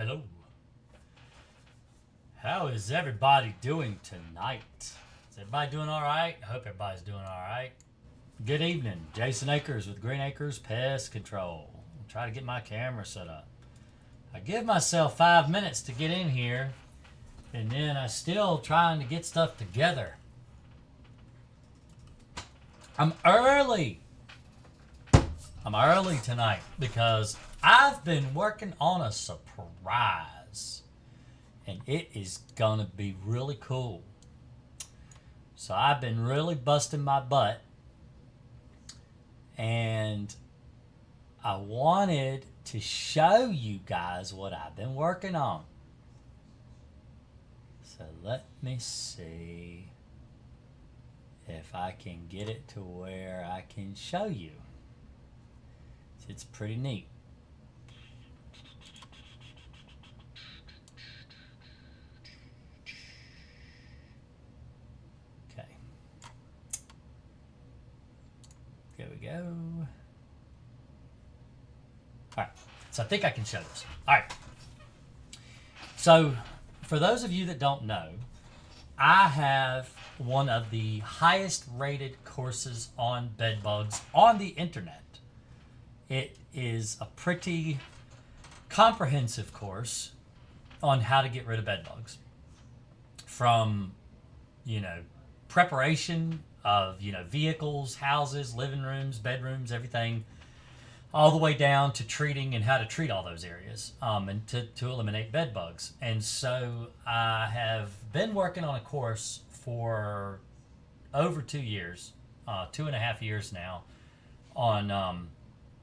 Hello. How is everybody doing tonight? Is everybody doing all right? I hope everybody's doing all right. Good evening. Jason Akers with Green Acres Pest Control. I'll try to get my camera set up. I give myself 5 minutes to get in here, and then I'm still trying to get stuff together. I'm early tonight because I've been working on a surprise, and it is gonna be really cool. So I've been really busting my butt, and I wanted to show you guys what I've been working on. So let me see if I can get it to where I can show you. It's pretty neat. Okay. There we go. All right. So I think I can show this. All right. So for those of you that don't know, I have one of the highest rated courses on bed bugs on the internet. It is a pretty comprehensive course on how to get rid of bed bugs. From, preparation of, vehicles, houses, living rooms, bedrooms, everything, all the way down to treating and how to treat all those areas and to eliminate bed bugs. And so I have been working on a course for over 2 years, 2.5 years now, on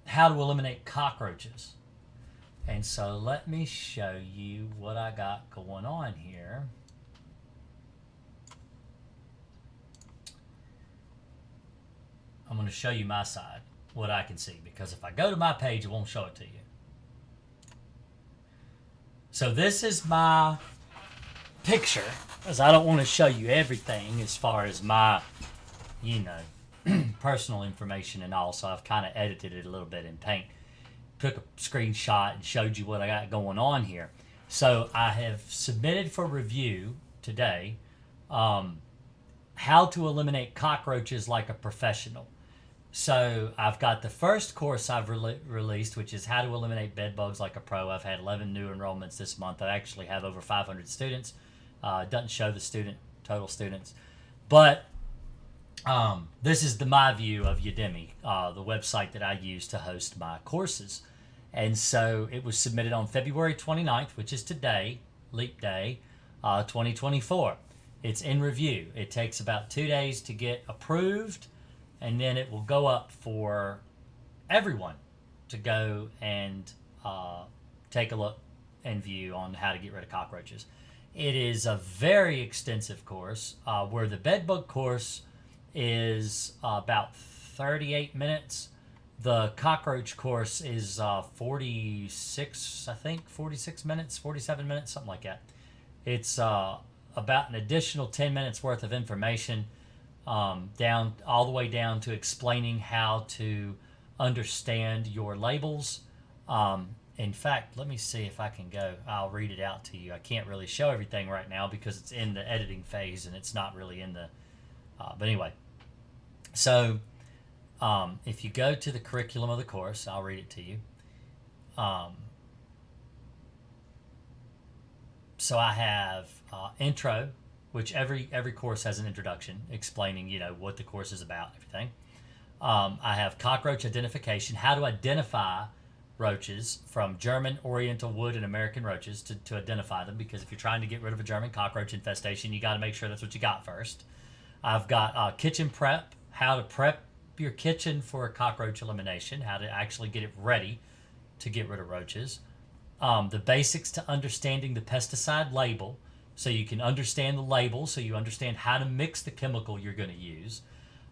how to eliminate cockroaches. And so let me show you what I got going on here. I'm going to show you my side, what I can see, because if I go to my page, it won't show it to you. So this is my picture, because I don't want to show you everything as far as my, personal information and all, so I've kind of edited it a little bit in Paint. Took a screenshot and showed you what I got going on here. So I have submitted for review today how to eliminate cockroaches like a professional. So I've got the first course I've released, which is how to eliminate bed bugs like a pro. I've had 11 new enrollments this month. I actually have over 500 students. It doesn't show the total students, but this is my view of Udemy, the website that I use to host my courses. And so it was submitted on February 29th, which is today, Leap Day, 2024. It's in review. It takes about 2 days to get approved, and then it will go up for everyone to go and take a look and view on how to get rid of cockroaches. It is a very extensive course, where the bedbug course is about 38 minutes. The cockroach course is 46 minutes, 47 minutes, something like that. It's about an additional 10 minutes worth of information, down all the way down to explaining how to understand your labels. In fact, let me see if I can go. I'll read it out to you. I can't really show everything right now because it's in the editing phase and it's not really in the... but anyway, so if you go to the curriculum of the course, I'll read it to you. So I have intro, which every course has an introduction explaining, what the course is about, everything. I have cockroach identification, how to identify roaches from German, Oriental, wood, and American roaches to identify them, because if you're trying to get rid of a German cockroach infestation, you got to make sure that's what you got first. I've got kitchen prep, how to prep your kitchen for a cockroach elimination, how to actually get it ready to get rid of roaches. The basics to understanding the pesticide label, so you can understand the label, so you understand how to mix the chemical you're going to use.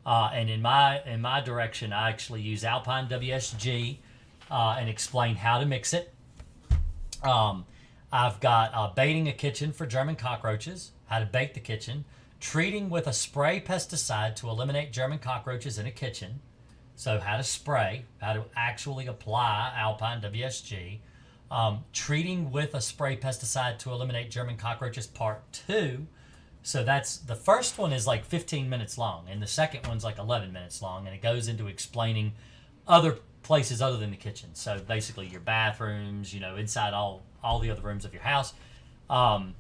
And in my direction, I actually use Alpine WSG and explain how to mix it. I've got baiting a kitchen for German cockroaches, how to bait the kitchen, treating with a spray pesticide to eliminate German cockroaches in a kitchen. So how to spray, how to actually apply Alpine WSG. Treating with a spray pesticide to eliminate German cockroaches, part 2. So that's the first one is like 15 minutes long, and the second one's like 11 minutes long, and it goes into explaining other places other than the kitchen. So basically your bathrooms, inside all the other rooms of your house. And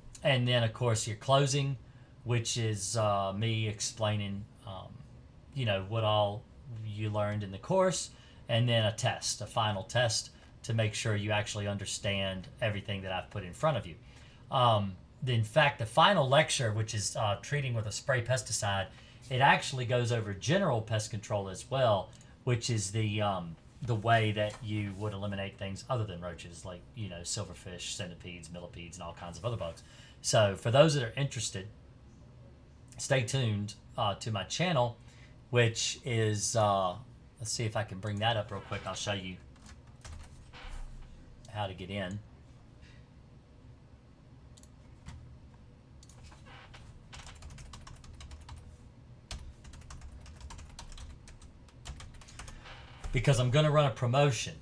then, of course, your closing, which is me explaining, what all you learned in the course, and then a final test to make sure you actually understand everything that I've put in front of you. In fact, the final lecture, which is treating with a spray pesticide, it actually goes over general pest control as well, which is the way that you would eliminate things other than roaches, like silverfish, centipedes, millipedes, and all kinds of other bugs. So for those that are interested, stay tuned to my channel, which is let's see if I can bring that up real quick. I'll show you how to get in. Because I'm going to run a promotion.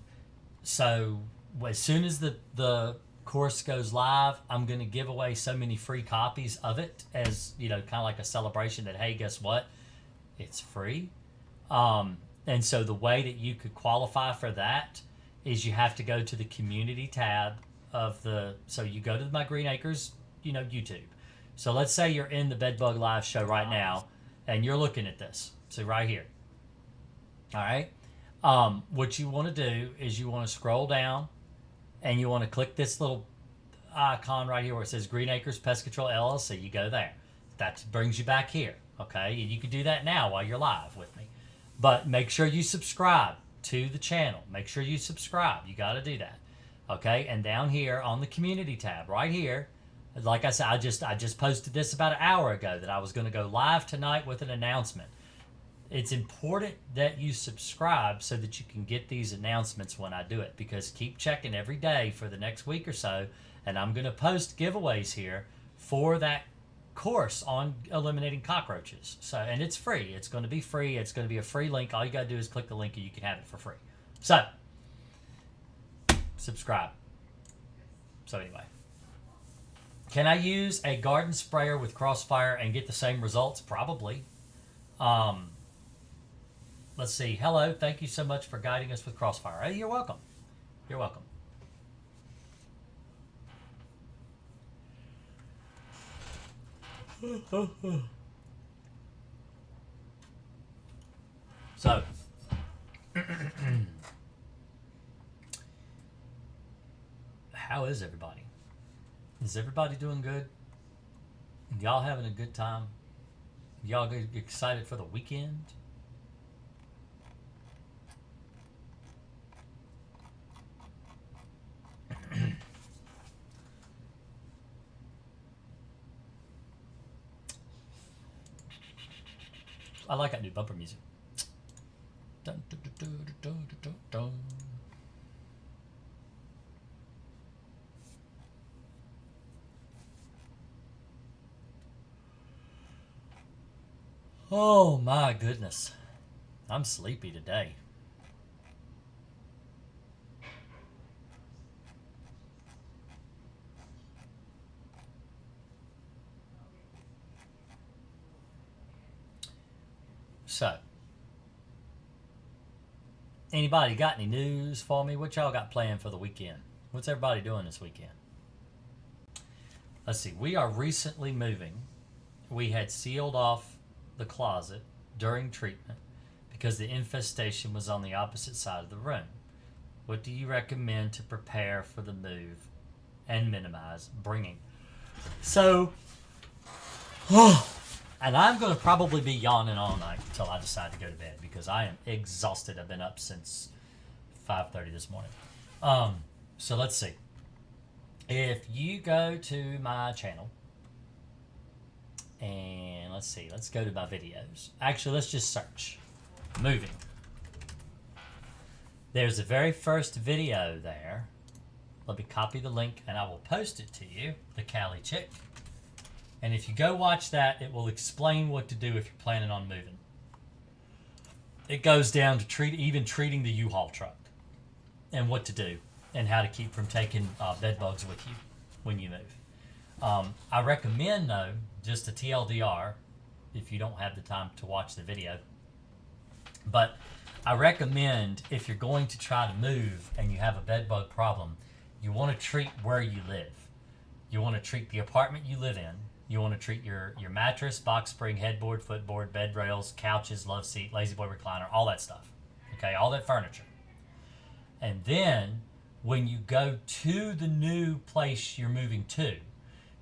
So as soon as the course goes live, I'm going to give away so many free copies of it as, kind of like a celebration that, hey, guess what? It's free. And so the way that you could qualify for that is you have to go to the community tab so you go to my Green Acres, YouTube. So let's say you're in the Bedbug Live show right now and you're looking at this. So right here. All right. What you want to do is you want to scroll down and you want to click this little icon right here where it says Green Acres Pest Control LLC. You go there. That brings you back here. Okay. And you can do that now while you're live with me. But make sure you subscribe to the channel. Make sure you subscribe. You got to do that. Okay. And down here on the community tab right here, like I said, I just posted this about an hour ago that I was going to go live tonight with an announcement. It's important that you subscribe so that you can get these announcements when I do it, because keep checking every day for the next week or so, and I'm going to post giveaways here for that course on eliminating cockroaches. So, and it's free. It's going to be free. It's going to be a free link. All you got to do is click the link and you can have it for free. So, subscribe. So anyway, can I use a garden sprayer with Crossfire and get the same results? Probably. Let's see. Hello. Thank you so much for guiding us with Crossfire. Hey, you're welcome. You're welcome. So, how is everybody? Is everybody doing good? Y'all having a good time? Y'all excited for the weekend? I like that new bumper music. Dun, dun, dun, dun, dun, dun, dun. Oh my goodness. I'm sleepy today. So, anybody got any news for me? What y'all got planned for the weekend? What's everybody doing this weekend? Let's see. We are recently moving. We had sealed off the closet during treatment because the infestation was on the opposite side of the room. What do you recommend to prepare for the move and minimize bringing? So, and I'm going to probably be yawning all night until I decide to go to bed because I am exhausted. I've been up since 5:30 this morning. So let's see. If you go to my channel, and let's see, let's go to my videos. Actually, let's just search moving. There's the very first video there. Let me copy the link and I will post it to you, the Cali chick. And if you go watch that, it will explain what to do if you're planning on moving. It goes down to even treating the U-Haul truck and what to do. and how to keep from taking bed bugs with you when you move. I recommend, though, just a TLDR, if you don't have the time to watch the video, but I recommend if you're going to try to move and you have a bed bug problem, you want to treat where you live. You want to treat the apartment you live in. You want to treat your mattress, box spring, headboard, footboard, bed rails, couches, love seat, lazy boy recliner, all that stuff. Okay, all that furniture. And then when you go to the new place you're moving to,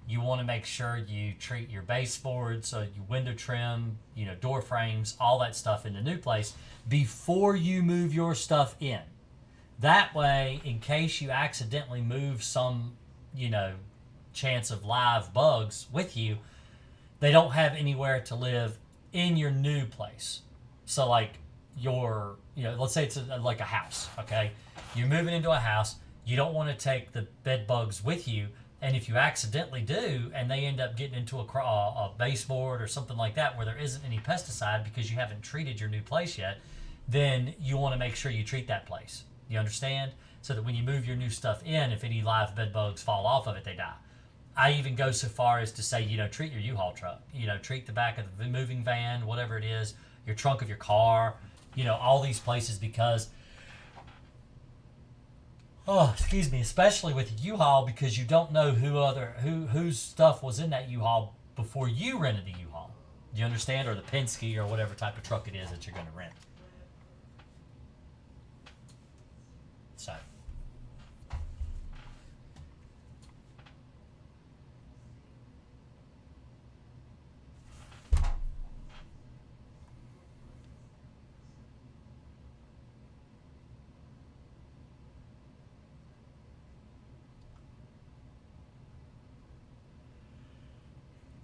you want to make sure you treat your baseboards, your window trim, door frames, all that stuff in the new place before you move your stuff in. That way, in case you accidentally move some, chance of live bugs with you, they don't have anywhere to live in your new place. So like let's say it's like a house, okay? You're moving into a house, you don't want to take the bed bugs with you, and if you accidentally do and they end up getting into a baseboard or something like that where there isn't any pesticide because you haven't treated your new place yet, then you want to make sure you treat that place. You understand? So that when you move your new stuff in, if any live bed bugs fall off of it, they die. I even go so far as to say, treat your U-Haul truck. Treat the back of the moving van, whatever it is, your trunk of your car, all these places, because, especially with U-Haul, because you don't know whose stuff was in that U-Haul before you rented the U-Haul. Do you understand? Or the Penske or whatever type of truck it is that you're going to rent. So.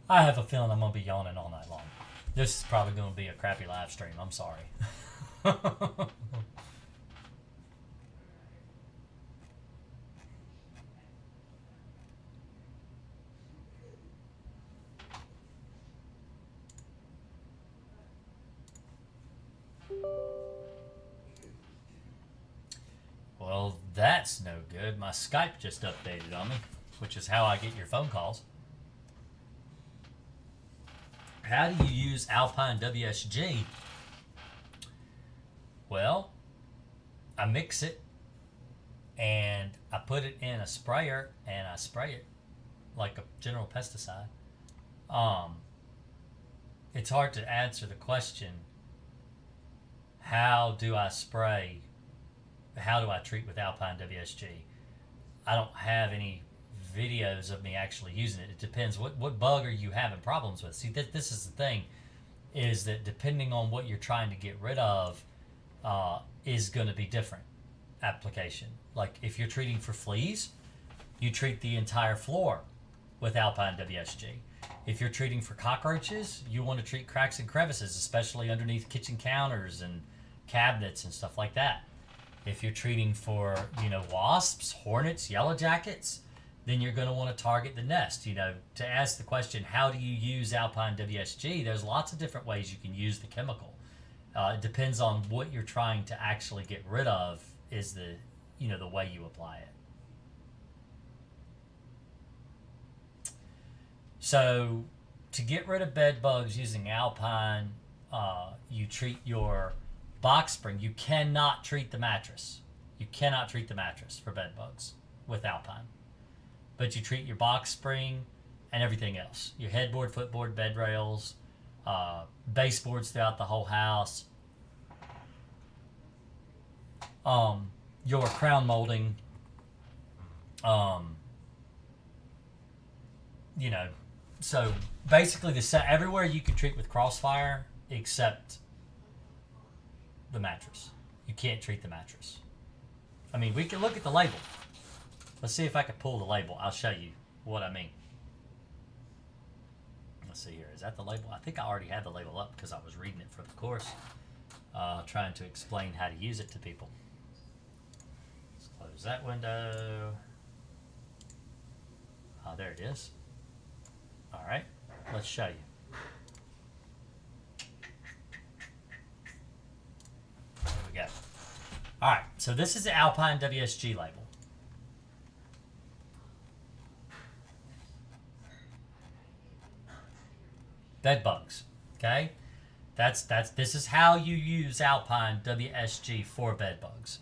I have a feeling I'm going to be yawning all night long. This is probably going to be a crappy live stream. I'm sorry. Well, that's no good. My Skype just updated on me, which is how I get your phone calls. How do you use Alpine WSG? Well, I mix it and I put it in a sprayer and I spray it like a general pesticide. It's hard to answer the question, how do I spray? How do I treat with Alpine WSG? I don't have any videos of me actually using it. It depends. What bug are you having problems with? See, this is the thing, is that depending on what you're trying to get rid of is going to be different application. Like if you're treating for fleas, you treat the entire floor with Alpine WSG. If you're treating for cockroaches, you want to treat cracks and crevices, especially underneath kitchen counters and cabinets and stuff like that. If you're treating for, wasps, hornets, yellow jackets, then you're going to want to target the nest. To ask the question, how do you use Alpine WSG? There's lots of different ways you can use the chemical. It depends on what you're trying to actually get rid of is the way you apply it. So to get rid of bed bugs using Alpine, you treat your box spring. You cannot treat the mattress. You cannot treat the mattress for bed bugs with Alpine. But you treat your box spring and everything else. Your headboard, footboard, bed rails, baseboards throughout the whole house. Your crown molding. So basically everywhere you can treat with Crossfire except the mattress. You can't treat the mattress. I mean, we can look at the label. Let's see if I can pull the label. I'll show you what I mean. Let's see here. Is that the label? I think I already had the label up because I was reading it for the course, trying to explain how to use it to people. Let's close that window. There it is. All right, let's show you. There we go. All right, so this is the Alpine WSG label. Bed bugs. Okay? This is how you use Alpine WSG for bed bugs.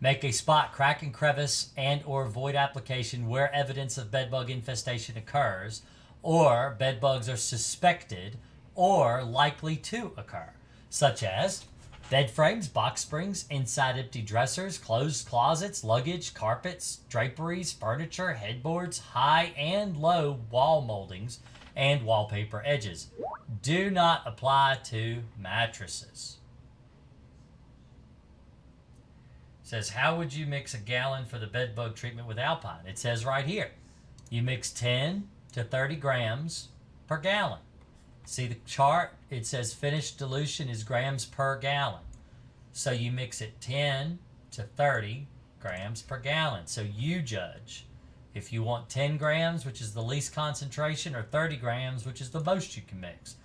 Make a spot, crack, and crevice and or void application where evidence of bedbug infestation occurs or bedbugs are suspected or likely to occur, such as bed frames, box springs, inside empty dressers, closed closets, luggage, carpets, draperies, furniture, headboards, high and low wall moldings, and wallpaper edges. Do not apply to mattresses. It says, how would you mix a gallon for the bed bug treatment with Alpine? It says right here, you mix 10 to 30 grams per gallon. See the chart? It says finished dilution is grams per gallon. So you mix it 10 to 30 grams per gallon. So you judge if you want 10 grams, which is the least concentration, or 30 grams, which is the most you can mix.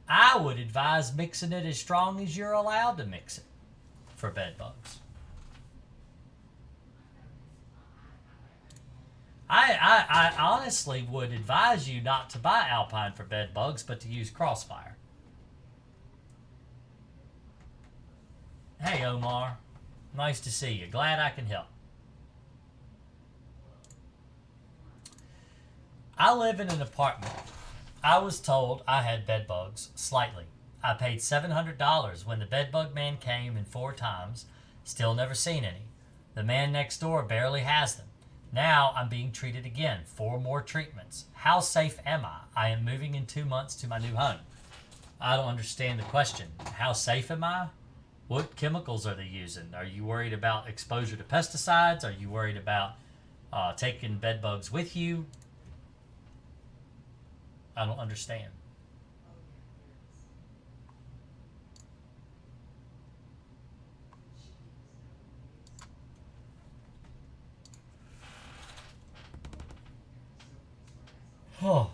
I would advise mixing it as strong as you're allowed to mix it for bed bugs. I honestly would advise you not to buy Alpine for bed bugs, but to use Crossfire. Hey, Omar. Nice to see you. Glad I can help. I live in an apartment. I was told I had bed bugs slightly. I paid $700 when the bed bug man came in 4 times. Still never seen any. The man next door barely has them. Now I'm being treated again. 4 more treatments. How safe am I? I am moving in 2 months to my new home. I don't understand the question. How safe am I? What chemicals are they using? Are you worried about exposure to pesticides? Are you worried about taking bed bugs with you? I don't understand. Oh.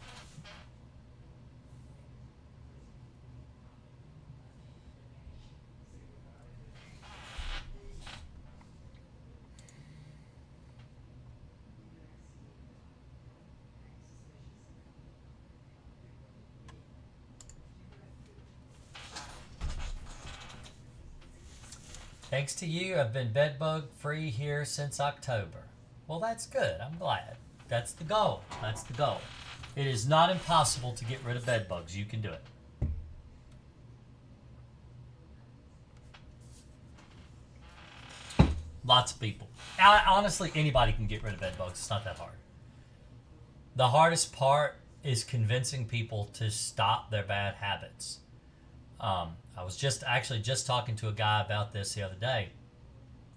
Thanks to you, I've been bedbug free here since October. Well, that's good. I'm glad. That's the goal. That's the goal. It is not impossible to get rid of bed bugs. You can do it. Lots of people. Honestly, anybody can get rid of bed bugs. It's not that hard. The hardest part is convincing people to stop their bad habits. I was just talking to a guy about this the other day.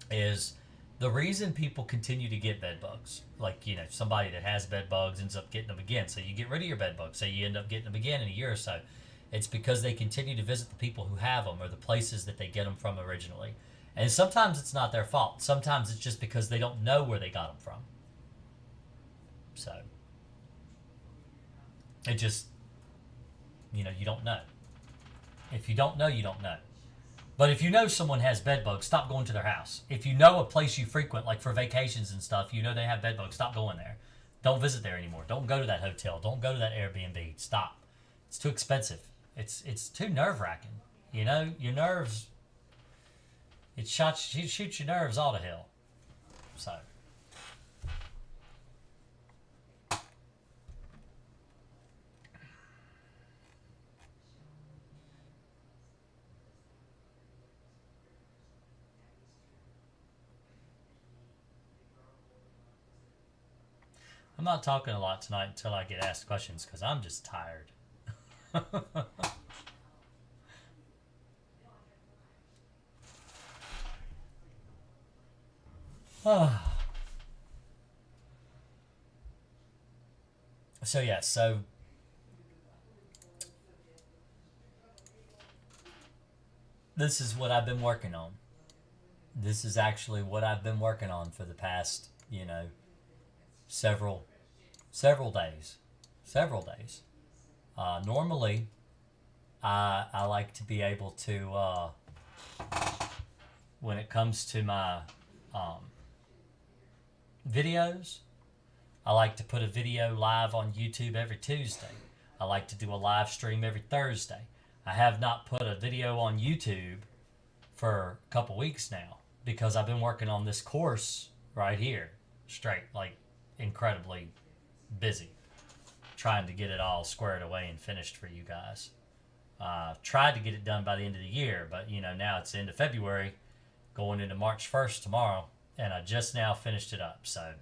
Is the reason people continue to get bed bugs, like somebody that has bed bugs ends up getting them again. So you get rid of your bed bugs, so you end up getting them again in a year or so. It's because they continue to visit the people who have them or the places that they get them from originally. And sometimes it's not their fault. Sometimes it's just because they don't know where they got them from. So it just, you don't know. If you don't know, you don't know. But if you know someone has bed bugs, stop going to their house. If you know a place you frequent, like for vacations and stuff, they have bed bugs, stop going there. Don't visit there anymore. Don't go to that hotel. Don't go to that Airbnb. Stop. It's too expensive. It's too nerve-wracking. Your nerves, it shoots your nerves all to hell. So. I'm not talking a lot tonight until I get asked questions because I'm just tired. So this is what I've been working on. This is actually what I've been working on for the past, several days. Normally, I like to be able to, when it comes to my videos, I like to put a video live on YouTube every Tuesday. I like to do a live stream every Thursday. I have not put a video on YouTube for a couple weeks now because I've been working on this course right here, straight, like incredibly busy, trying to get it all squared away and finished for you guys. Tried to get it done by the end of the year, but now it's the end of February, going into March 1st tomorrow, and I just now finished it up. So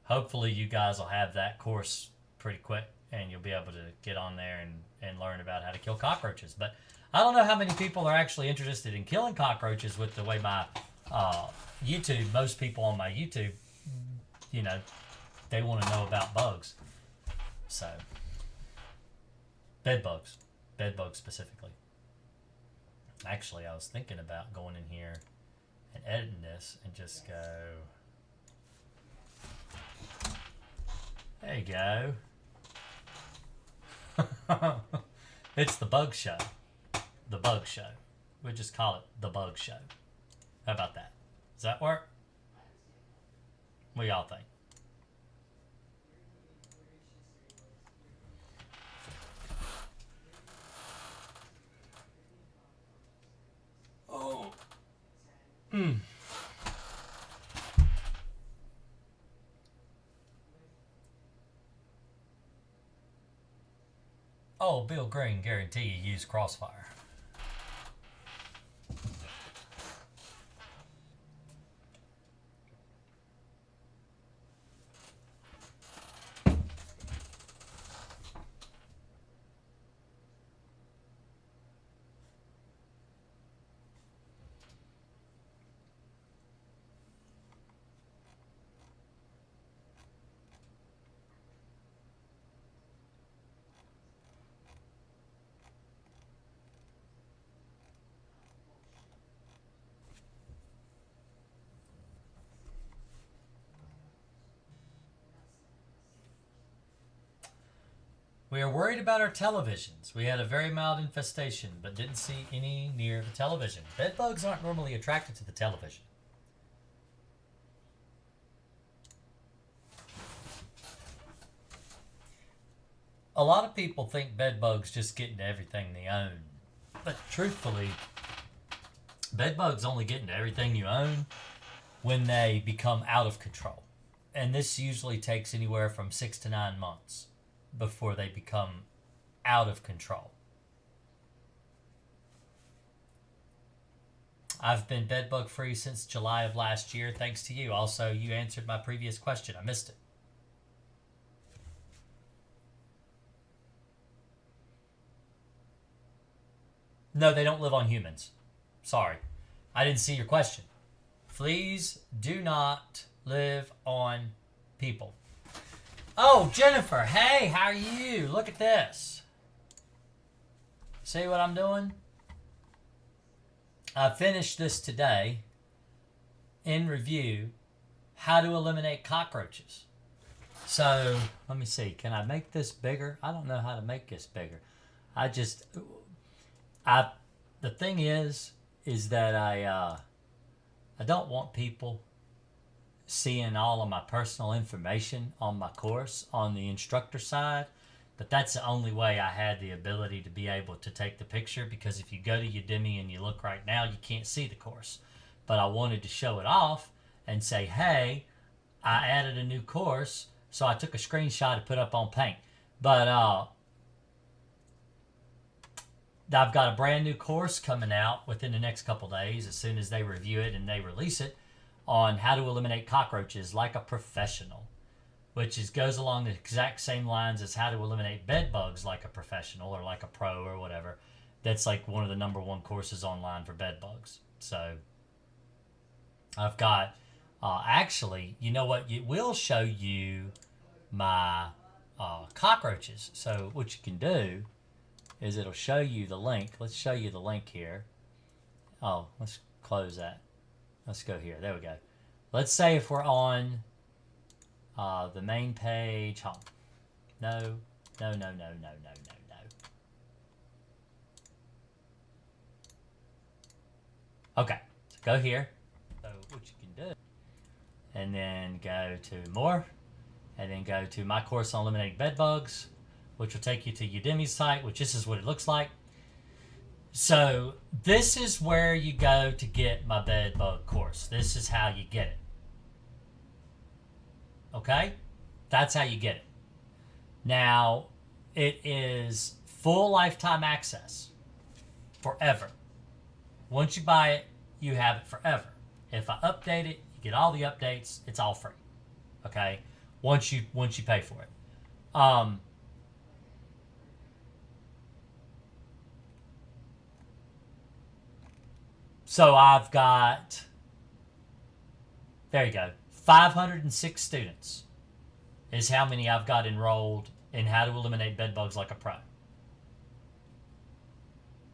hopefully you guys will have that course pretty quick and you'll be able to get on there and learn about how to kill cockroaches. But I don't know how many people are actually interested in killing cockroaches with the way my YouTube, most people on my YouTube, they want to know about bugs. So, bed bugs specifically. Actually, I was thinking about going in here and editing this and just go, there you go. It's the bug show. The bug show. We just call it the bug show. How about that? Does that work? What do y'all think? Oh. Oh, Bill Green, guarantee you use Crossfire. We are worried about our televisions. We had a very mild infestation, but didn't see any near the television. Bed bugs aren't normally attracted to the television. A lot of people think bed bugs just get into everything they own. But truthfully, bed bugs only get into everything you own when they become out of control. And this usually takes anywhere from 6 to 9 months before they become out of control. I've been bedbug free since July of last year, thanks to you. Also, you answered my previous question. I missed it. No, they don't live on humans. Sorry. I didn't see your question. Fleas do not live on people. Oh, Jennifer, hey, how are you? Look at this. See what I'm doing? I finished this today in review, how to eliminate cockroaches. So, let me see. Can I make this bigger? I don't know how to make this bigger. The thing is that I don't want people seeing all of my personal information on my course on the instructor side, but that's the only way I had the ability to be able to take the picture, because if you go to Udemy and you look right now, you can't see the course. But I wanted to show it off and say, hey, I added a new course, so I took a screenshot to put up on Paint. But I've got a brand new course coming out within the next couple days, as soon as they review it and they release it, on how to eliminate cockroaches like a professional, which goes along the exact same lines as how to eliminate bed bugs like a professional or like a pro or whatever. That's like one of the #1 courses online for bed bugs. So I've got, actually, you know what? It will show you my cockroaches. So what you can do is it'll show you the link. Let's show you the link here. Oh, let's close that. Let's go here. There we go. Let's say if we're on the main page. No. Okay, so go here. So what you can do, and then go to more, and then go to my course on eliminating bed bugs, which will take you to Udemy's site, which this is what it looks like. So this is where you go to get my bed bug course. This is how you get it. Okay? That's how you get it. Now, it is full lifetime access. Forever. Once you buy it, you have it forever. If I update it, you get all the updates. It's all free. Okay? Once you pay for it. So I've got, there you go, 506 students is how many I've got enrolled in How to Eliminate Bed Bugs Like a Pro.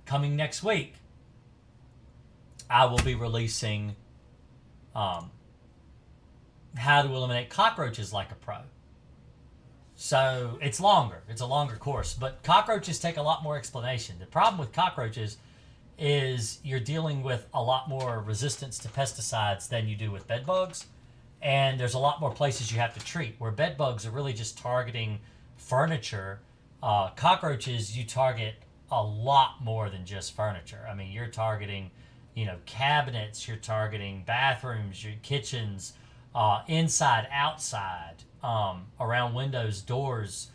Coming next week, I will be releasing How to Eliminate Cockroaches Like a Pro. So it's longer. It's a longer course. But cockroaches take a lot more explanation. The problem with cockroaches is you're dealing with a lot more resistance to pesticides than you do with bed bugs. And there's a lot more places you have to treat. Where bed bugs are really just targeting furniture, cockroaches, you target a lot more than just furniture. I mean, you're targeting, cabinets, you're targeting bathrooms, your kitchens, inside, outside, around windows, doors,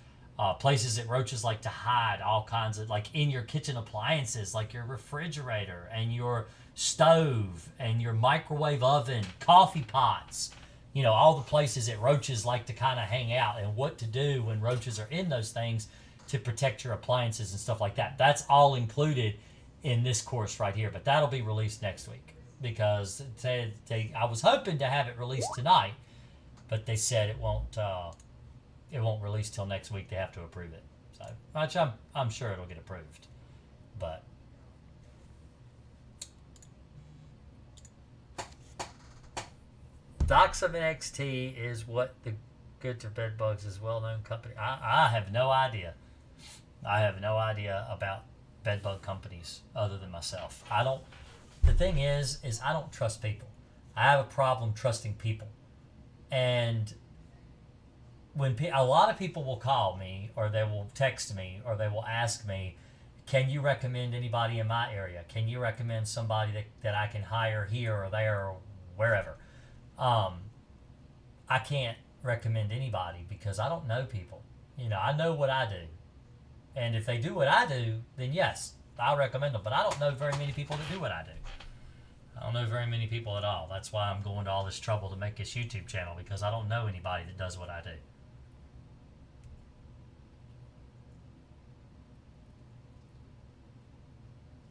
places that roaches like to hide, all kinds of, like in your kitchen appliances, like your refrigerator and your stove and your microwave oven, coffee pots, all the places that roaches like to kind of hang out, and what to do when roaches are in those things to protect your appliances and stuff like that. That's all included in this course right here, but that'll be released next week because I was hoping to have it released tonight, but they said it won't release till next week. They have to approve it. So, which I'm sure it'll get approved. But Doxamin XT is what the Good to Bed Bugs is well-known company. I have no idea. I have no idea about bed bug companies other than myself. The thing is I don't trust people. I have a problem trusting people. And when a lot of people will call me, or they will text me, or they will ask me, can you recommend anybody in my area? Can you recommend somebody that I can hire here or there or wherever? I can't recommend anybody because I don't know people. I know what I do. And if they do what I do, then yes, I'll recommend them. But I don't know very many people that do what I do. I don't know very many people at all. That's why I'm going to all this trouble to make this YouTube channel, because I don't know anybody that does what I do.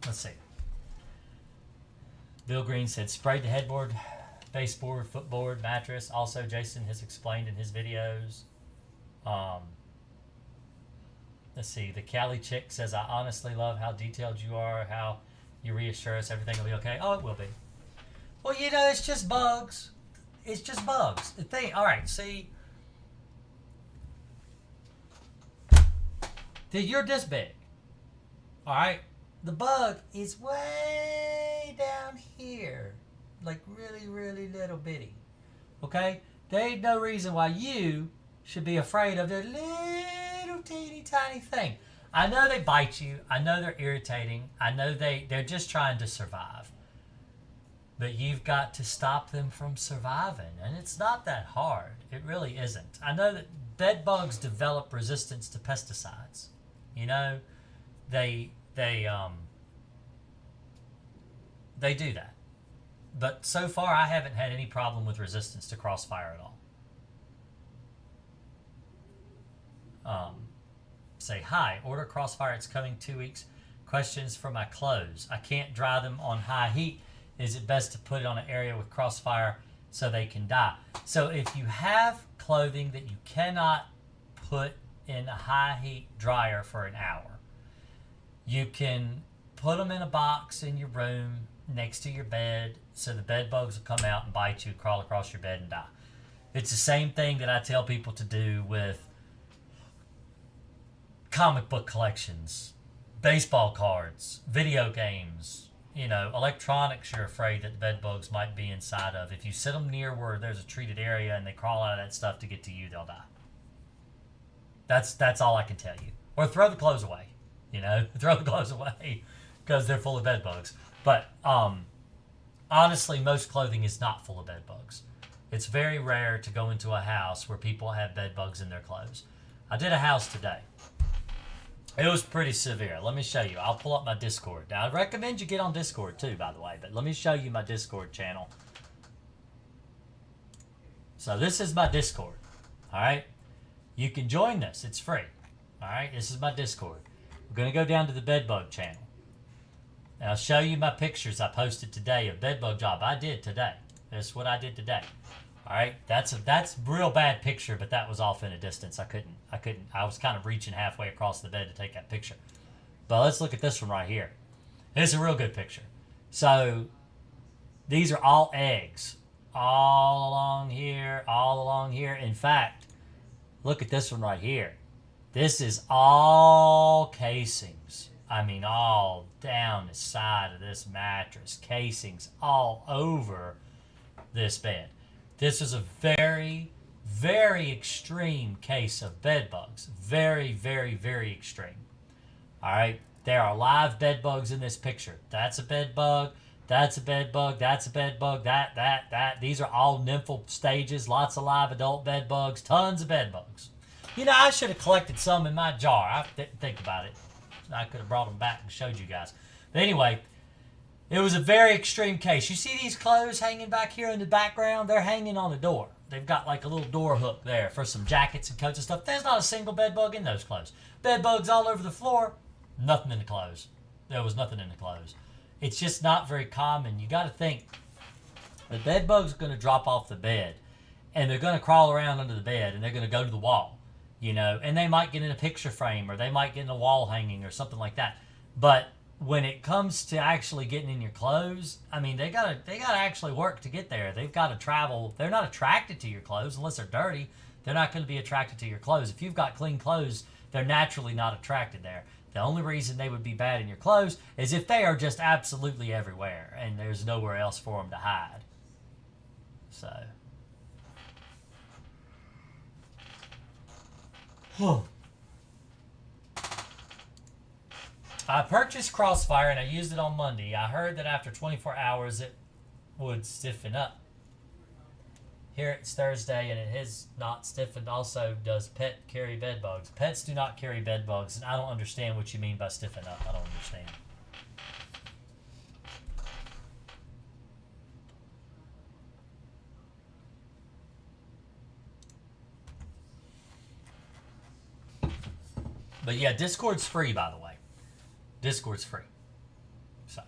Let's see. Bill Green said sprayed the headboard, baseboard, footboard, mattress. Also, Jason has explained in his videos. Let's see. The Cali chick says, I honestly love how detailed you are, how you reassure us everything will be okay. Oh, it will be. Well, it's just bugs. It's just bugs. The thing, all right, see. You're this big. All right. The bug is way down here. Like really, really little bitty. Okay? There ain't no reason why you should be afraid of their little teeny tiny thing. I know they bite you. I know they're irritating. I know they're just trying to survive. But you've got to stop them from surviving. And it's not that hard. It really isn't. I know that bed bugs develop resistance to pesticides. They do that. But so far, I haven't had any problem with resistance to Crossfire at all. Say, hi, order Crossfire, it's coming 2 weeks. Questions for my clothes. I can't dry them on high heat. Is it best to put it on an area with Crossfire so they can die? So if you have clothing that you cannot put in a high heat dryer for an hour, you can put them in a box in your room next to your bed so the bed bugs will come out and bite you, crawl across your bed and die. It's the same thing that I tell people to do with comic book collections, baseball cards, video games, electronics you're afraid that the bed bugs might be inside of. If you sit them near where there's a treated area and they crawl out of that stuff to get to you, they'll die. That's all I can tell you. or throw the clothes away. You know, throw the clothes away because they're full of bed bugs. But honestly, most clothing is not full of bed bugs. It's very rare to go into a house where people have bed bugs in their clothes. I did a house today. It was pretty severe. Let me show you. I'll pull up my Discord. Now, I recommend you get on Discord too, by the way, but let me show you my Discord channel. So this is my Discord. All right. You can join this. It's free. All right. This is my Discord. We're going to go down to the bedbug channel. And I'll show you my pictures I posted today of bedbug job I did today. That's what I did today. All right. That's a real bad picture, but that was off in a distance. I was kind of reaching halfway across the bed to take that picture. But let's look at this one right here. It's a real good picture. So these are all eggs. All along here, all along here. In fact, look at this one right here. This is all casings. I mean, all down the side of this mattress. Casings all over this bed. This is a very, very extreme case of bed bugs. Very, very, very extreme. All right. There are live bed bugs in this picture. That's a bed bug. That's a bed bug. That's a bed bug. That. These are all nymphal stages. Lots of live adult bed bugs. Tons of bed bugs. You know, I should have collected some in my jar. I didn't think about it. I could have brought them back and showed you guys. But anyway, it was a very extreme case. You see these clothes hanging back here in the background? They're hanging on the door. They've got like a little door hook there for some jackets and coats and stuff. There's not a single bed bug in those clothes. Bed bugs all over the floor. Nothing in the clothes. There was nothing in the clothes. It's just not very common. You got to think the bed bug's going to drop off the bed and they're going to crawl around under the bed and they're going to go to the wall, you know, and they might get in a picture frame or they might get in a wall hanging or something like that. But when it comes to actually getting in your clothes, I mean, they gotta actually work to get there. They've got to travel. They're not attracted to your clothes unless they're dirty. They're not going to be attracted to your clothes. If you've got clean clothes, they're naturally not attracted there. The only reason they would be bad in your clothes is if they are just absolutely everywhere and there's nowhere else for them to hide. So. I purchased Crossfire and I used it on Monday. I heard that after 24 hours it would stiffen up. Here it's Thursday and it has not stiffened. Also, does pet carry bed bugs? Pets do not carry bed bugs, and I don't understand what you mean by stiffen up. I don't understand. But yeah, Discord's free, by the way. Discord's free. So.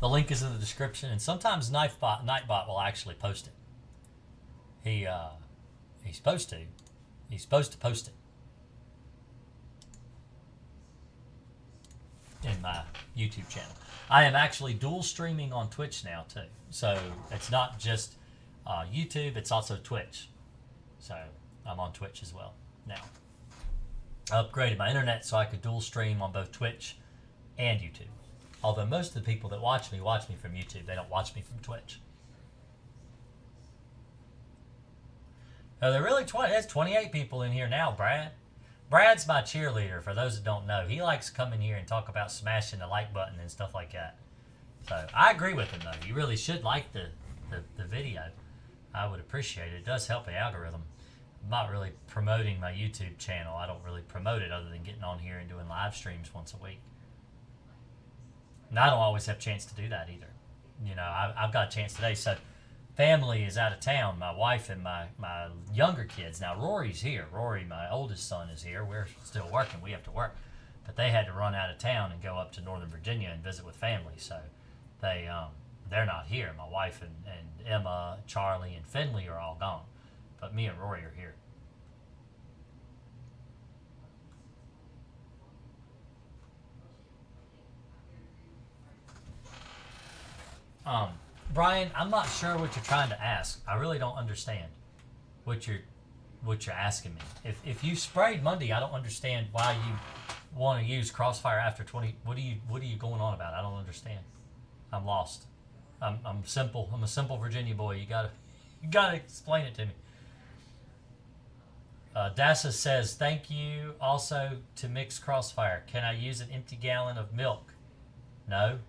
The link is in the description, and sometimes Nightbot will actually post it. He's supposed to. He's supposed to post it in my YouTube channel. I am actually dual streaming on Twitch now too, so it's not just YouTube; it's also Twitch. So I'm on Twitch as well now. I upgraded my internet so I could dual stream on both Twitch and YouTube. Although most of the people that watch me from YouTube. They don't watch me from Twitch. Oh, there really there's 28 people in here now, Brad. Brad's my cheerleader, for those that don't know. He likes coming here and talk about smashing the like button and stuff like that. So I agree with him, though. You really should like the video. I would appreciate it. It does help the algorithm. I'm not really promoting my YouTube channel. I don't really promote it other than getting on here and doing live streams once a week. And I don't always have a chance to do that either. You know, I've got a chance today. So family is out of town. My wife and my younger kids. Now, Rory's here. Rory, my oldest son, is here. We're still working. We have to work. But they had to run out of town and go up to Northern Virginia and visit with family. So they're not here. My wife and Emma, Charlie, and Finley are all gone. But me and Rory are here. Brian, I'm not sure what you're trying to ask. I really don't understand what you're asking me. If you sprayed Monday, I don't understand why you want to use Crossfire after 20. What are you going on about? I don't understand. I'm lost. I'm simple. I'm a simple Virginia boy. You gotta explain it to me. Dassa says, thank you also to Mix Crossfire. Can I use an empty gallon of milk? No.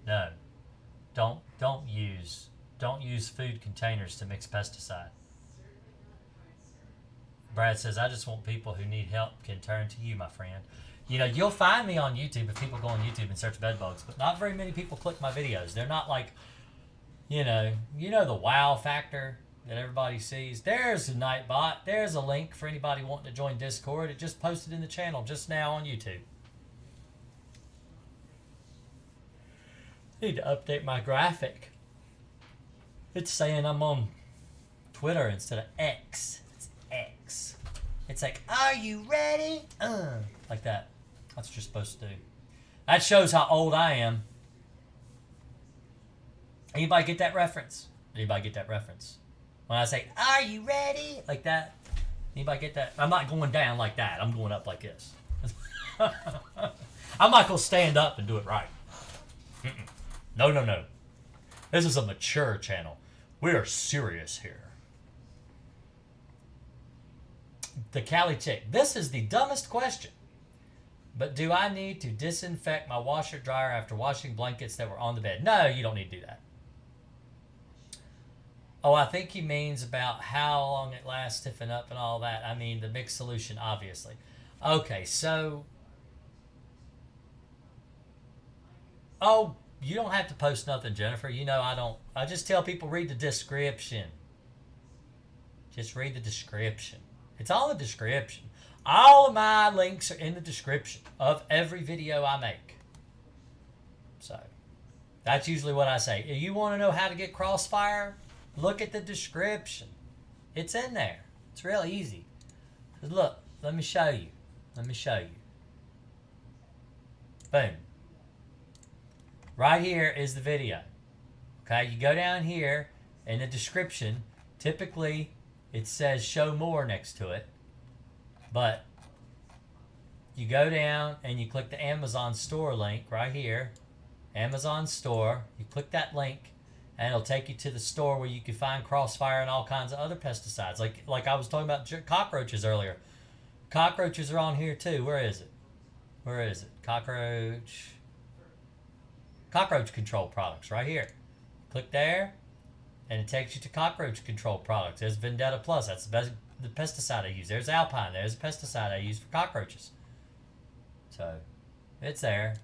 No. Don't use food containers to mix pesticide. Brad says, I just want people who need help can turn to you, my friend. You know, you'll find me on YouTube if people go on YouTube and search bed bugs, but not very many people click my videos. They're not like, you know the wow factor that everybody sees. There's a Nightbot. There's a link for anybody wanting to join Discord. It just posted in the channel just now on YouTube. Need to update my graphic. It's saying I'm on Twitter instead of X. It's X. It's like, are you ready? Like that. That's what you're supposed to do. That shows how old I am. Anybody get that reference? Anybody get that reference? When I say, are you ready? Like that. Anybody get that? I'm not going down like that. I'm going up like this. I'm not going to stand up and do it right. No, no, no. This is a mature channel. We are serious here. The Cali chick. This is the dumbest question. But do I need to disinfect my washer dryer after washing blankets that were on the bed? No, you don't need to do that. Oh, I think he means about how long it lasts, stiffen up and all that. I mean, the mixed solution, obviously. Okay, so... Oh, you don't have to post nothing, Jennifer. You know I don't. I just tell people read the description. Just read the description. It's all in the description. All of my links are in the description of every video I make. So, that's usually what I say. If you want to know how to get Crossfire, look at the description. It's in there. It's real easy. Look, let me show you. Let me show you. Boom. Right here is the video. Okay, you go down here in the description. Typically, it says show more next to it. But you go down and you click the Amazon store link right here. Amazon store. You click that link and it'll take you to the store where you can find Crossfire and all kinds of other pesticides. Like I was talking about cockroaches earlier. Cockroaches are on here too. Where is it? Where is it? Cockroach control products right here. Click there and it takes you to cockroach control products. There's Vendetta Plus. That's the pesticide I use. There's Alpine. There's a pesticide I use for cockroaches. So, it's there.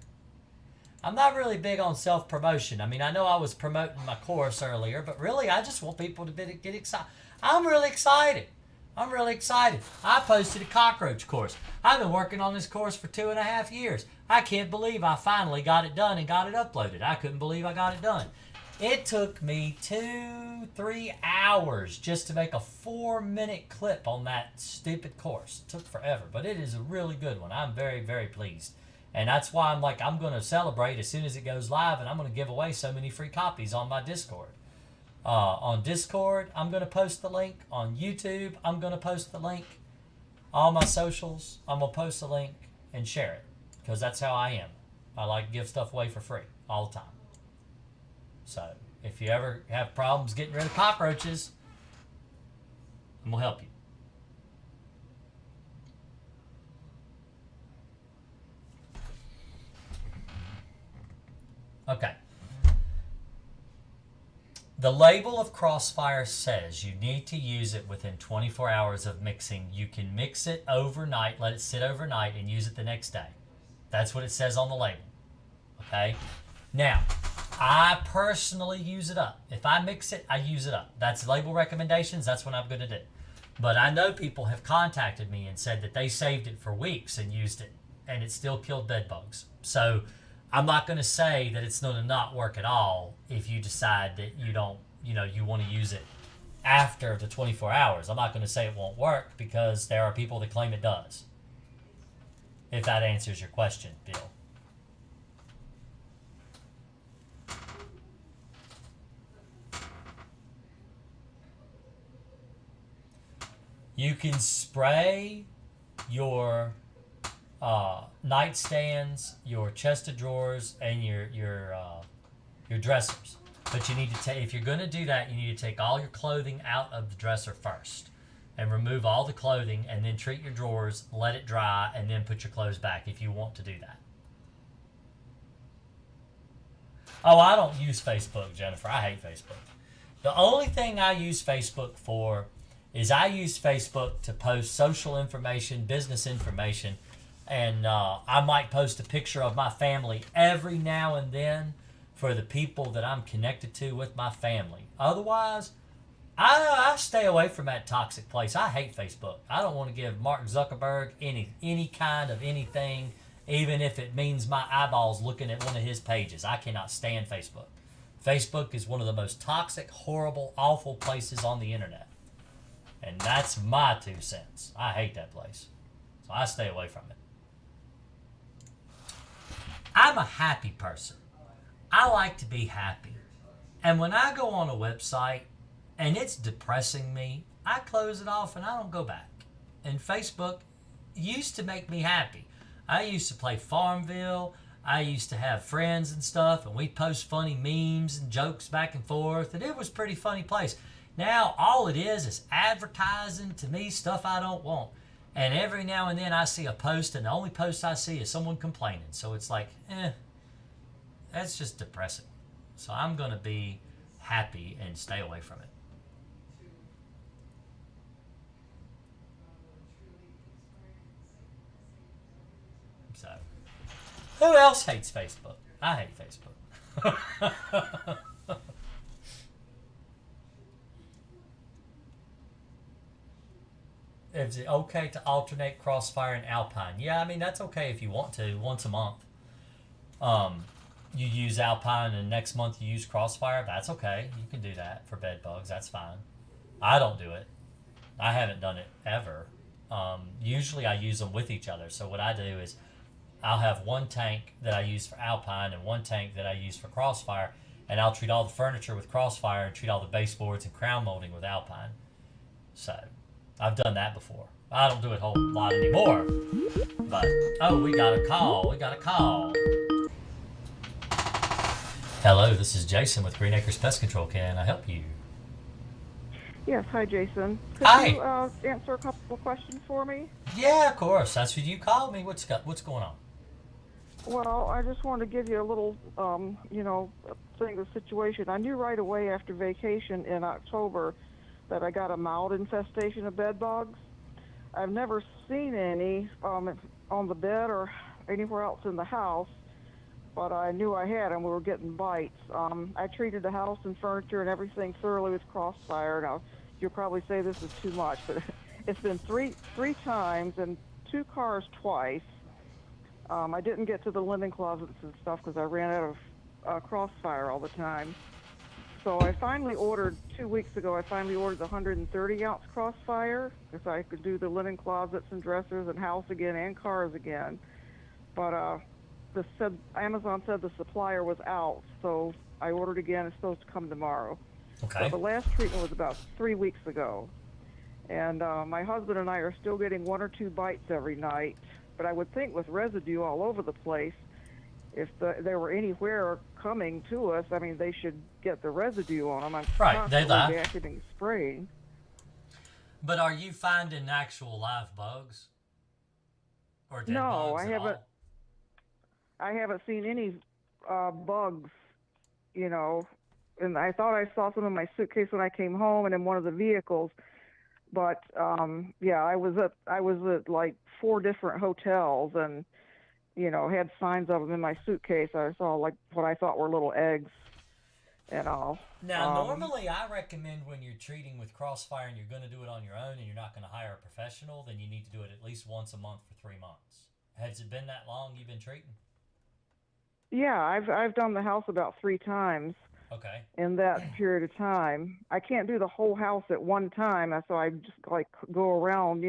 I'm not really big on self-promotion. I mean, I know I was promoting my course earlier, but really, I just want people to get excited. I'm really excited. I'm really excited. I posted a cockroach course. I've been working on this course for 2.5 years. I can't believe I finally got it done and got it uploaded. I couldn't believe I got it done. It took me 2-3 hours just to make a 4-minute clip on that stupid course. It took forever, but it is a really good one. I'm very, very pleased. And that's why I'm going to celebrate as soon as it goes live, and I'm going to give away so many free copies on my Discord. On Discord, I'm going to post the link. On YouTube, I'm going to post the link. All my socials, I'm going to post the link and share it, because that's how I am. I like to give stuff away for free all the time. So, if you ever have problems getting rid of cockroaches, I'm going to help you. Okay. The label of Crossfire says you need to use it within 24 hours of mixing. You can mix it overnight, let it sit overnight, and use it the next day. That's what it says on the label. Okay? Now, I personally use it up. If I mix it, I use it up. That's label recommendations. That's what I'm going to do. But I know people have contacted me and said that they saved it for weeks and used it, and it still killed bed bugs. So I'm not going to say that it's going to not work at all if you decide that you don't, you want to use it after the 24 hours. I'm not going to say it won't work because there are people that claim it does. If that answers your question, Bill. You can spray your nightstands, your chest of drawers, and your dressers. But you need to take, if you're going to do that, you need to take all your clothing out of the dresser first. and remove all the clothing, and then treat your drawers, let it dry, and then put your clothes back if you want to do that. Oh, I don't use Facebook, Jennifer. I hate Facebook. The only thing I use Facebook for is I use Facebook to post social information, business information, and I might post a picture of my family every now and then for the people that I'm connected to with my family. Otherwise, I stay away from that toxic place. I hate Facebook. I don't want to give Mark Zuckerberg any kind of anything, even if it means my eyeballs looking at one of his pages. I cannot stand Facebook. Facebook is one of the most toxic, horrible, awful places on the internet. And that's my 2 cents. I hate that place. So I stay away from it. I'm a happy person. I like to be happy. And when I go on a website and it's depressing me, I close it off and I don't go back. And Facebook used to make me happy. I used to play Farmville. I used to have friends and stuff, and we'd post funny memes and jokes back and forth, and it was a pretty funny place. Now, all it is advertising to me stuff I don't want. And every now and then I see a post, and the only post I see is someone complaining. So it's like, that's just depressing. So I'm going to be happy and stay away from it. So, who else hates Facebook? I hate Facebook. Is it okay to alternate Crossfire and Alpine? Yeah, I mean, that's okay if you want to, once a month. You use Alpine and next month you use Crossfire. That's okay. You can do that for bed bugs. That's fine. I don't do it. I haven't done it ever. Usually I use them with each other. So what I do is I'll have one tank that I use for Alpine and one tank that I use for Crossfire, and I'll treat all the furniture with Crossfire and treat all the baseboards and crown molding with Alpine. So I've done that before. I don't do it a whole lot anymore. But, oh, we got a call. Hello, this is Jason with Green Acres Pest Control. Can I help you? Yes, hi Jason. Could Hi. you answer a couple of questions for me? Yeah, of course. That's what you called me. What's going on? Well, I just wanted to give you a little, thing of the situation. I knew right away after vacation in October that I got a mild infestation of bed bugs. I've never seen any on the bed or anywhere else in the house, but I knew I had them. We were getting bites. I treated the house and furniture and everything thoroughly with Crossfire. Now, you'll probably say this is too much, but it's been three times and 2 cars twice. I didn't get to the linen closets and stuff because I ran out of Crossfire all the time. So I finally ordered, 2 weeks ago, the 130-ounce Crossfire because I could do the linen closets and dressers and house again and cars again. But Amazon said the supplier was out, so I ordered again. It's supposed to come tomorrow. Okay. So the last treatment was about 3 weeks ago. And my husband and I are still getting 1 or 2 bites every night. But I would think with residue all over the place, if there were anywhere coming to us, I mean, they should get the residue on them. I'm constantly vacuuming, spraying. But are you finding actual live bugs? Or dead bugs I haven't. I haven't seen any bugs, and I thought I saw some in my suitcase when I came home and in one of the vehicles. But I was at like 4 different hotels and had signs of them in my suitcase. I saw like what I thought were little eggs and all. Now, normally I recommend when you're treating with Crossfire and you're going to do it on your own and you're not going to hire a professional, then you need to do it at least once a month for 3 months. Has it been that long you've been treating? Yeah, I've done the house about 3 times. Okay. In that period of time. I can't do the whole house at one time, so I just like go around,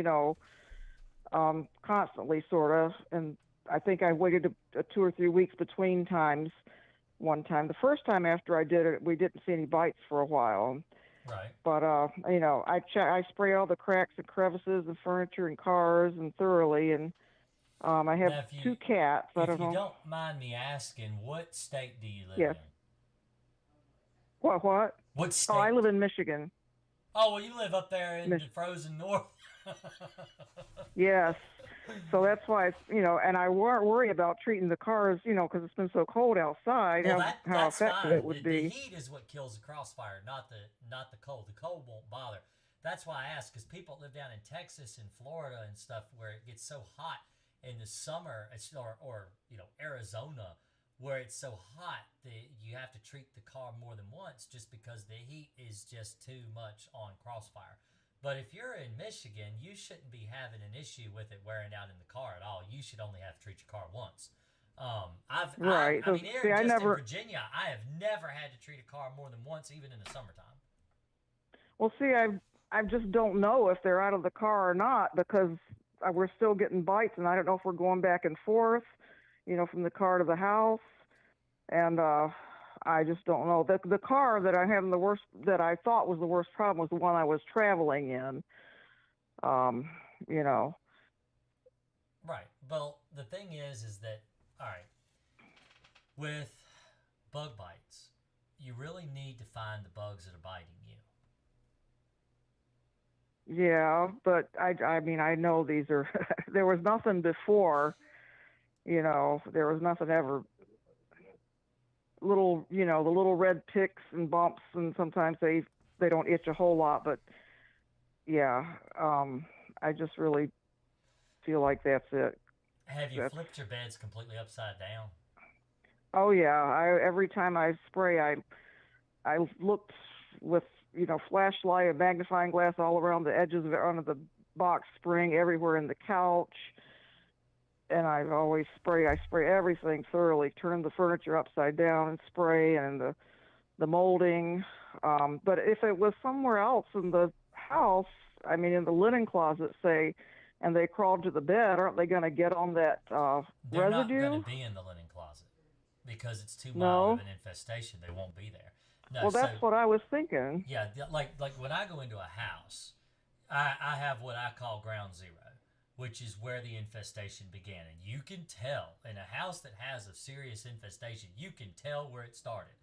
constantly sort of. And I think I waited 2 or 3 weeks between times. One time, the first time after I did it, we didn't see any bites for a while. Right. But I spray all the cracks and crevices and furniture and cars and thoroughly. And I have 2 cats. I don't know. If you don't mind me asking, what state do you live in? What? What state? Oh, I live in Michigan. Oh, well, you live up there in the frozen north. Yes. So that's why, and I worry about treating the cars, because it's been so cold outside, Well, how that's effective it fine. would The be. heat is what kills the crossfire, not the cold. The cold won't bother. That's why I ask, because people that live down in Texas and Florida and stuff where it gets so hot in the summer, or Arizona, where it's so hot that you have to treat the car more than once just because the heat is just too much on crossfire. But if you're in Michigan, you shouldn't be having an issue with it wearing out in the car at all. You should only have to treat your car once. Right. I So mean, see, here I just in never. Virginia, I have never had to treat a car more than once, even in the summertime. Well, see, I just don't know if they're out of the car or not because we're still getting bites, and I don't know if we're going back and forth, from the car to the house, and I just don't know. The car that I have the worst, that I thought was the worst problem, was the one I was traveling in. Um, you know. Right. Well, the thing is that, all right, with bug bites, you really need to find the bugs that are biting you. Yeah, but I mean, I know these are. There was nothing before. There was nothing ever. The little red ticks and bumps, and sometimes they don't itch a whole lot, but yeah, I just really feel like that's it. Have you That's flipped your beds completely upside down? Oh yeah. I Every time I spray, I looked with flashlight and magnifying glass all around the edges of it, under the box spring, everywhere in the couch, and I've always spray. I spray everything thoroughly, turn the furniture upside down and spray, and the molding. But if it was somewhere else in the house, I mean, in the linen closet, say, and they crawled to the bed, aren't they going to get on that They're not going to residue? be in the linen closet because it's too mild of No. an infestation. They won't be there. No, Well, so that's what I was thinking. yeah, like when I go into a house, I have what I call ground zero, which is where the infestation began. And you can tell in a house that has a serious infestation, you can tell where it started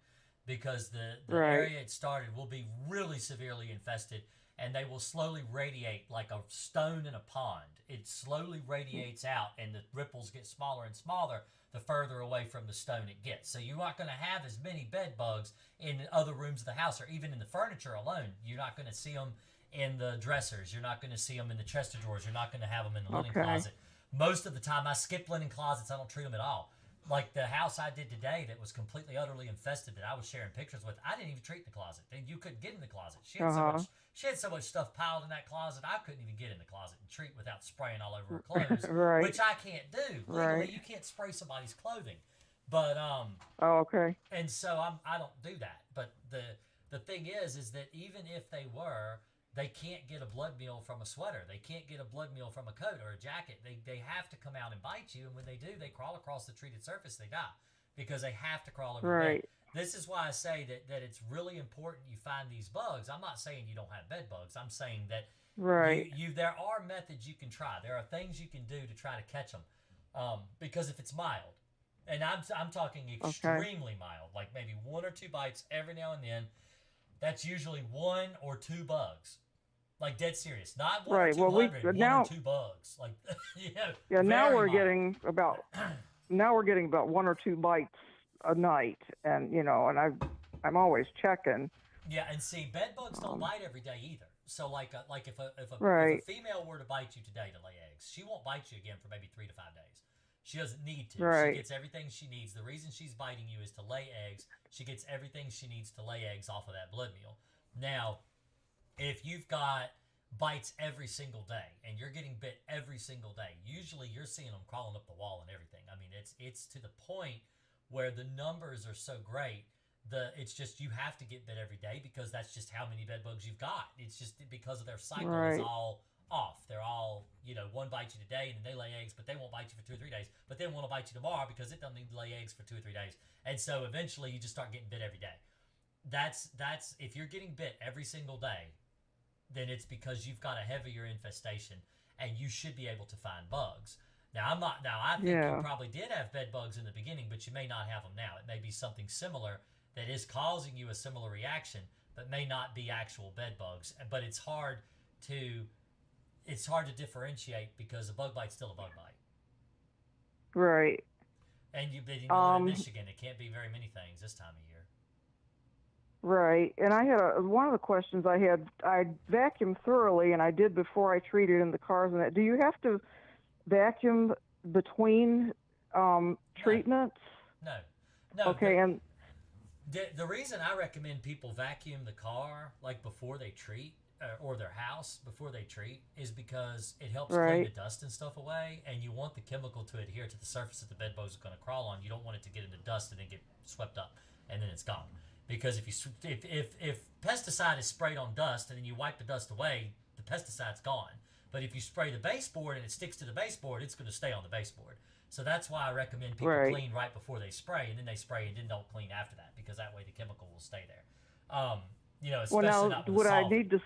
because the Right. area it started will be really severely infested and they will slowly radiate like a stone in a pond. It slowly radiates out and the ripples get smaller and smaller the further away from the stone it gets. So you're not going to have as many bed bugs in other rooms of the house or even in the furniture alone. You're not going to see them in the dressers. You're not going to see them in the chest of drawers. You're not going to have them in the linen Okay. closet. Most of the time, I skip linen closets. I don't treat them at all. Like the house I did today that was completely utterly infested that I was sharing pictures with, I didn't even treat the closet. You couldn't get in the closet. Uh huh. She had so much stuff piled in that closet. I couldn't even get in the closet and treat without spraying all over her clothes, Right. which I can't do legally. Right. You can't spray somebody's clothing, but Oh, okay. and so I don't do that. But the thing is that even if they were, they can't get a blood meal from a sweater. They can't get a blood meal from a coat or a jacket. They have to come out and bite you, and when they do, they crawl across the treated surface. They die because they have to crawl over the bed. Right. This is why I say that it's really important you find these bugs. I'm not saying you don't have bed bugs. I'm saying that Right. there are methods you can try. There are things you can do to try to catch them. Because if it's mild, and I'm talking Okay. extremely mild, like maybe one or two bites every now and then, that's usually one or two bugs. Like dead serious, not one or Right. two Well, hundred, one or now, two bugs. Like yeah, very mild. now we're getting about one or two bites a night, and I'm always checking. Yeah, and see, bed bugs don't Um, bite every day either. So like if a right. female were to bite you today to lay eggs, she won't bite you again for maybe 3 to 5 days. She doesn't need to. She Right. gets everything she needs. The reason she's biting you is to lay eggs. She gets everything she needs to lay eggs off of that blood meal. Now, if you've got bites every single day and you're getting bit every single day, usually you're seeing them crawling up the wall and everything. I mean, it's to the point where the numbers are so great. It's just you have to get bit every day because that's just how many bed bugs you've got. It's just because of their cycle is Right. all off. They're all, one bites you today and then they lay eggs, but they won't bite you for 2 or 3 days. But then one will bite you tomorrow because it doesn't need to lay eggs for 2 or 3 days. And so eventually you just start getting bit every day. That's if you're getting bit every single day, then it's because you've got a heavier infestation and you should be able to find bugs. Now I'm not now I think you Yeah. probably did have bed bugs in the beginning, but you may not have them now. It may be something similar that is causing you a similar reaction, but may not be actual bed bugs. But to it's hard to differentiate because a bug bite's still a bug bite. Right. And you live in Michigan, it can't be very many things this time of year. Right. And I had one of the questions I had. I vacuumed thoroughly, and I did before I treated in the cars and that. Do you have to vacuum between No, treatments? no, no. Okay. And The reason I recommend people vacuum the car like before they treat or their house before they treat is because it helps clean the right. dust and stuff away, and you want the chemical to adhere to the surface that the bed bugs are going to crawl on. You don't want it to get into dust and then get swept up and then it's gone. Because if pesticide is sprayed on dust and then you wipe the dust away, the pesticide's gone. But if you spray the baseboard and it sticks to the baseboard, it's going to stay on the baseboard. So that's why I recommend people Right. clean right before they spray, and then they spray and then don't clean after that, because that way the chemical will stay there. Well, Especially now not with a solvent.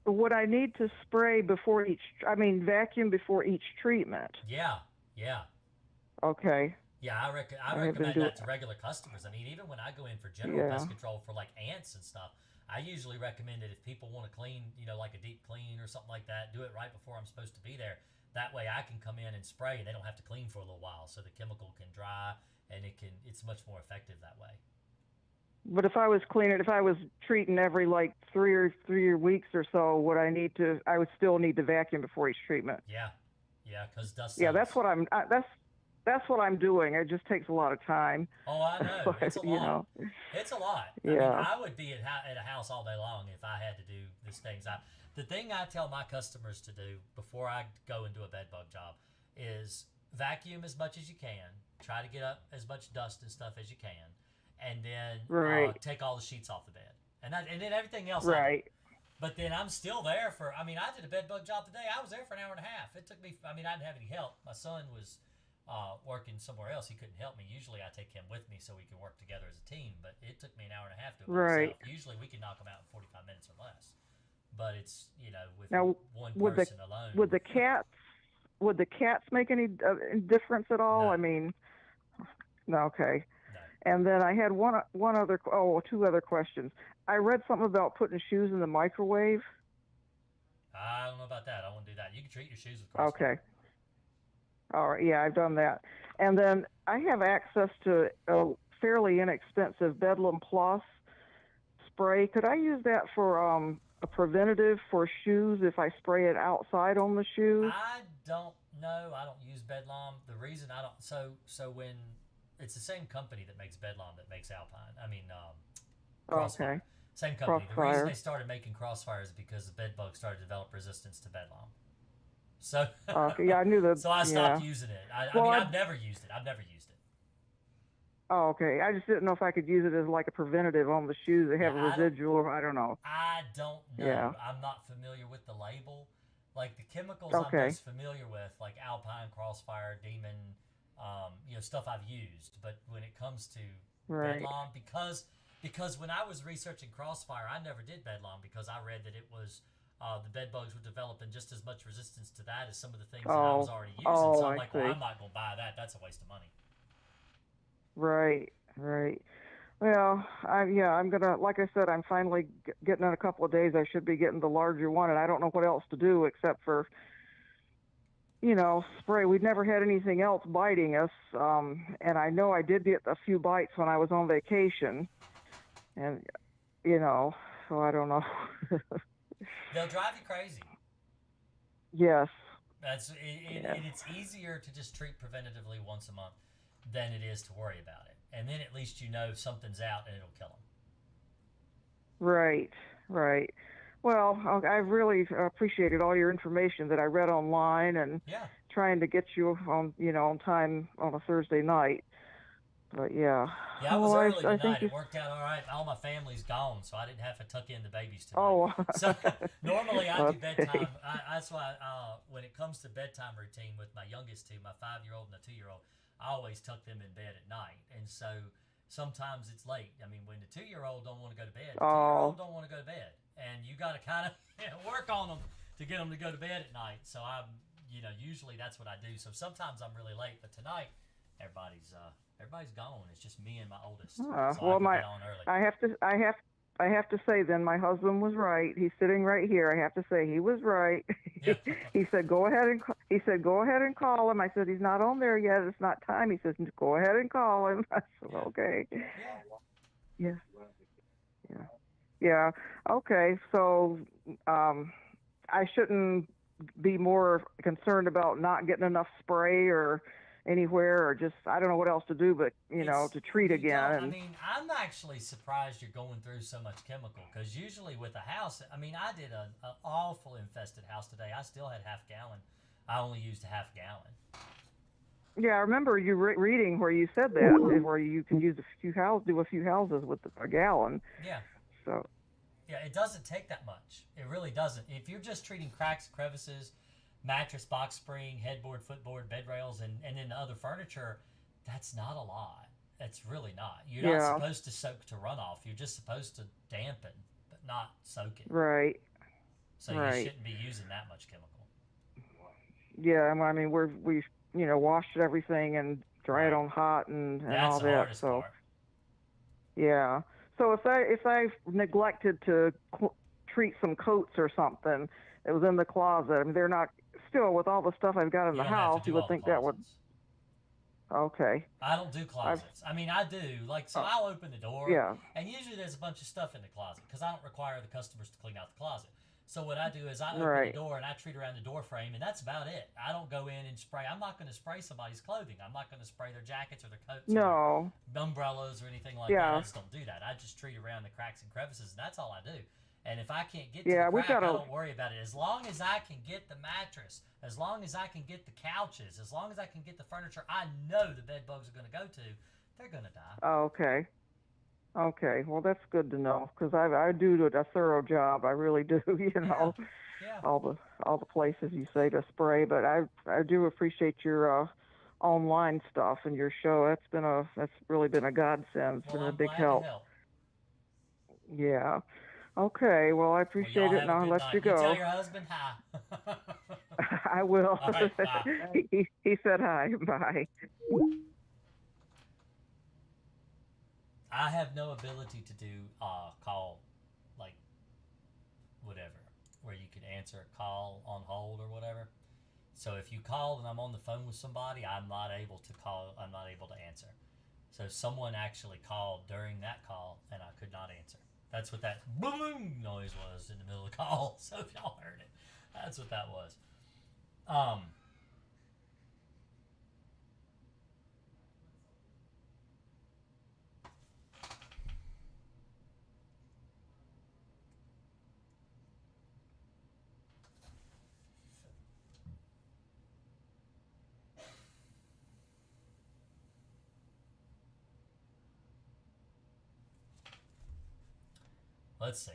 would I need to spray before each? I mean, vacuum before each treatment. Yeah, yeah. Okay. Yeah, I I have been recommend doing. that to regular customers. I mean, even when I go in for general pest Yeah. control for like ants and stuff, I usually recommend it if people want to clean, like a deep clean or something like that, do it right before I'm supposed to be there. That way I can come in and spray and they don't have to clean for a little while, so the chemical can dry and it's much more effective that way. But if I was treating every like 3 weeks or so, I would still need to vacuum before each treatment. Yeah. Yeah, cuz dust Yeah, that's settles. what that's what I'm doing. It just takes a lot of time. Oh, I know. It's a But, lot. It's a lot. I mean, yeah. I would be at a house all day long if I had to do these things. The thing I tell my customers to do before I go and do a bed bug job is vacuum as much as you can. Try to get up as much dust and stuff as you can, and then Right. take all the sheets off the bed, and then everything else I do. Right. But then I'm still there for. I mean, I did a bed bug job today. I was there for an hour and a half. It took me. I mean, I didn't have any help. My son was working somewhere else. He couldn't help me. Usually I take him with me so we can work together as a team, but it took me an hour and a half to do it by Right. myself. Usually we can knock them out in 45 minutes or less. But it's, with Now, one would the person alone. would the cats would the cats make any difference at all? No, I mean, no. Okay. no. And then I had two other questions. I read something about putting shoes in the microwave. I don't know about that. I won't do that. You can treat your shoes with Okay. crossfire. All right. Yeah, I've done that. And then I have access to a fairly inexpensive Bedlam Plus spray. Could I use that for a preventative for shoes if I spray it outside on the shoes? I don't know. I don't use Bedlam. The reason I don't when it's the same company that makes Bedlam that makes Alpine. I mean Okay. Crossfire. Same company. The reason they Crossfire. started making Crossfire is because the bed bug started to develop resistance to Bedlam. So Okay. Yeah, I knew that. so I stopped Yeah. using it. I Well, mean I've never used it. I've never used it. oh, okay. I just didn't know if I could use it as like a preventative on the shoes that have a Yeah, residual. I don't know. I don't know. Yeah. I'm not familiar with the label. Like the chemicals I'm Okay. most familiar with, like Alpine, Crossfire, Demon, stuff I've used. But when it comes to Right. Bedlam, because when I was researching Crossfire, I never did Bedlam because I read that it was the bed bugs were developing just as much resistance to that as some of the things that I was Oh. already using. Oh, So I'm I like, well, see. I'm not going to buy that. That's a waste of money. Right. Right. Well, I'm gonna. Like I said, I'm finally getting in a couple of days. I should be getting the larger one, and I don't know what else to do except for spray. We've never had anything else biting us, and I know I did get a few bites when I was on vacation, and so I don't know. They'll drive you crazy. Yes. Yeah. And it's easier to just treat preventatively once a month than it is to worry about it. And then at least something's out and it'll kill them. Right. Right. Well, I've really appreciated all your information that I read online and Yeah. trying to get you on time on a Thursday night. But yeah. Yeah, I was Well, early I tonight. think you. It worked out all right. All my family's gone, so I didn't have to tuck in the babies tonight. Oh. So normally I do Okay. bedtime. That's why when it comes to bedtime routine with my youngest two, my 5-year-old and a 2-year-old, I always tuck them in bed at night. And so sometimes it's late. I mean, when the 2-year-old don't want to go to bed, the 2-year-old Oh. don't want to go to bed, and you got to kind of work on them to get them to go to bed at night. So usually that's what I do. So sometimes I'm really late, but tonight everybody's gone. It's just me and my oldest, so I Well, can get on early. I have to. I have to say then my husband was right. He's sitting right here. I have to say he was right. Yeah. He said go ahead and he said go ahead and call him. I said he's not on there yet. It's not time. He says go ahead and call him. I said Yeah. okay. Yeah. Yeah. Yeah. Yeah. Okay. So I shouldn't be more concerned about not getting enough spray or anywhere or just I don't know what else to do but It's to treat you again don't. I and mean, I'm actually surprised you're going through so much chemical because usually with a house, I mean, I did an awful infested house today. I still had half gallon. I only used a half gallon. yeah, I remember you reading where you said that where you can use do a few houses with a gallon. Yeah. So Yeah, it doesn't take that much. It really doesn't. If you're just treating cracks, crevices, mattress, box spring, headboard, footboard, bed rails, and then the other furniture, that's not a lot. That's really not. You're not yeah, supposed to soak to runoff. You're just supposed to dampen, but not soak it. right, So you right. shouldn't be using that much chemical. Yeah, I mean we washed everything and dry it Right. on hot and That's all the that. hardest So part. yeah. So if I neglected to treat some coats or something that was in the closet, I mean they're not still with all the stuff I've got in You the don't have to house. You do would all the think that would closets. okay. I don't do I've closets. I mean, I do. Like, so uh, I'll open the door, yeah, and usually there's a bunch of stuff in the closet because I don't require the customers to clean out the closet. So what I do is I open the right. door and I treat around the door frame, and that's about it. I don't go in and spray. I'm not going to spray somebody's clothing. I'm not going to spray their jackets or their coats or their No, umbrellas or anything like that. I yeah, just don't do that. I just treat around the cracks and crevices, and that's all I do. And if I can't get to the yeah. We've crack, got I a don't worry about it. As long as I can get the mattress, as long as I can get the couches, as long as I can get the furniture I know the bed bugs are going to go to, they're going to die. oh, okay. Okay, well that's good to know because I do a thorough job. I really do. Yeah. Yeah. All the places you say to spray, but I do appreciate your online stuff and your show. That's really been a godsend. It's Well, been a I'm big glad to help. help. Yeah. Okay. Well, I Well, appreciate y'all it, have and a I'll good let you night. You tell go. your husband hi. I will. All right. Bye. He said hi. Bye. I have no ability to do call, like, whatever, where you could answer a call on hold or whatever. So if you call and I'm on the phone with somebody, I'm not able to call. I'm not able to answer. So someone actually called during that call, and I could not answer. That's what that boom noise was in the middle of the call. So if y'all heard it, that's what that was. Um, let's see.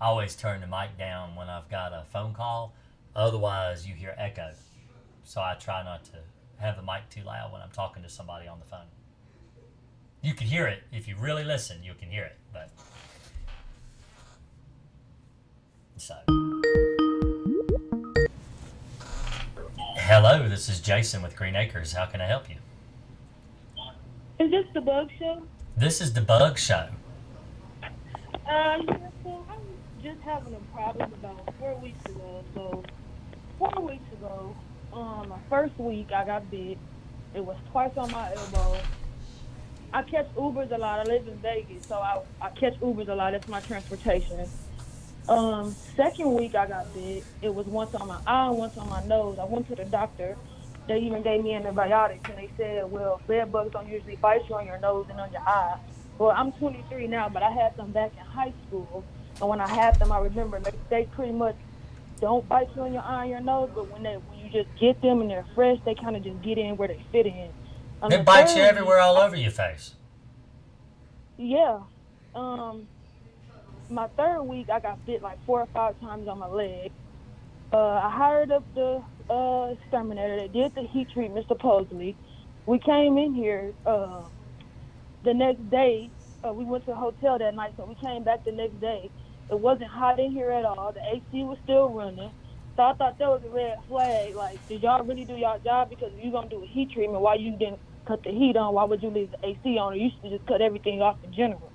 I always turn the mic down when I've got a phone call. Otherwise, you hear echo. So I try not to have the mic too loud when I'm talking to somebody on the phone. You can hear it if you really listen. You can hear it, but so. Hello, this is Jason with Green Acres. How can I help you? Is this the bug show? This is the Bug Show. Yeah, so I was just having a problem about 4 weeks ago. So 4 weeks ago, my first week I got bit. It was twice on my elbow. I catch Ubers a lot. I live in Vegas, so I catch Ubers a lot. That's my transportation. Second week I got bit. It was once on my eye, once on my nose. I went to the doctor. They even gave me antibiotics, and they said, well, bed bugs don't usually bite you on your nose and on your eye. Well, I'm 23 now, but I had them back in high school. And when I had them, I remember they pretty much don't bite you on your eye and your nose, but when you just get them and they're fresh, they kind of just get in where they fit in. On It the bites you third week, everywhere all over your face. yeah. My third week, I got bit like 4 or 5 times on my leg. I hired up the exterminator. They did the heat treatment supposedly. We came in here the next day. We went to a hotel that night, so we came back the next day. It wasn't hot in here at all. The AC was still running. So I thought that was a red flag. Like, did y'all really do y'all job? Because if you're gonna do a heat treatment, why you didn't cut the heat on? Why would you leave the AC on? Or you should just cut everything off in general.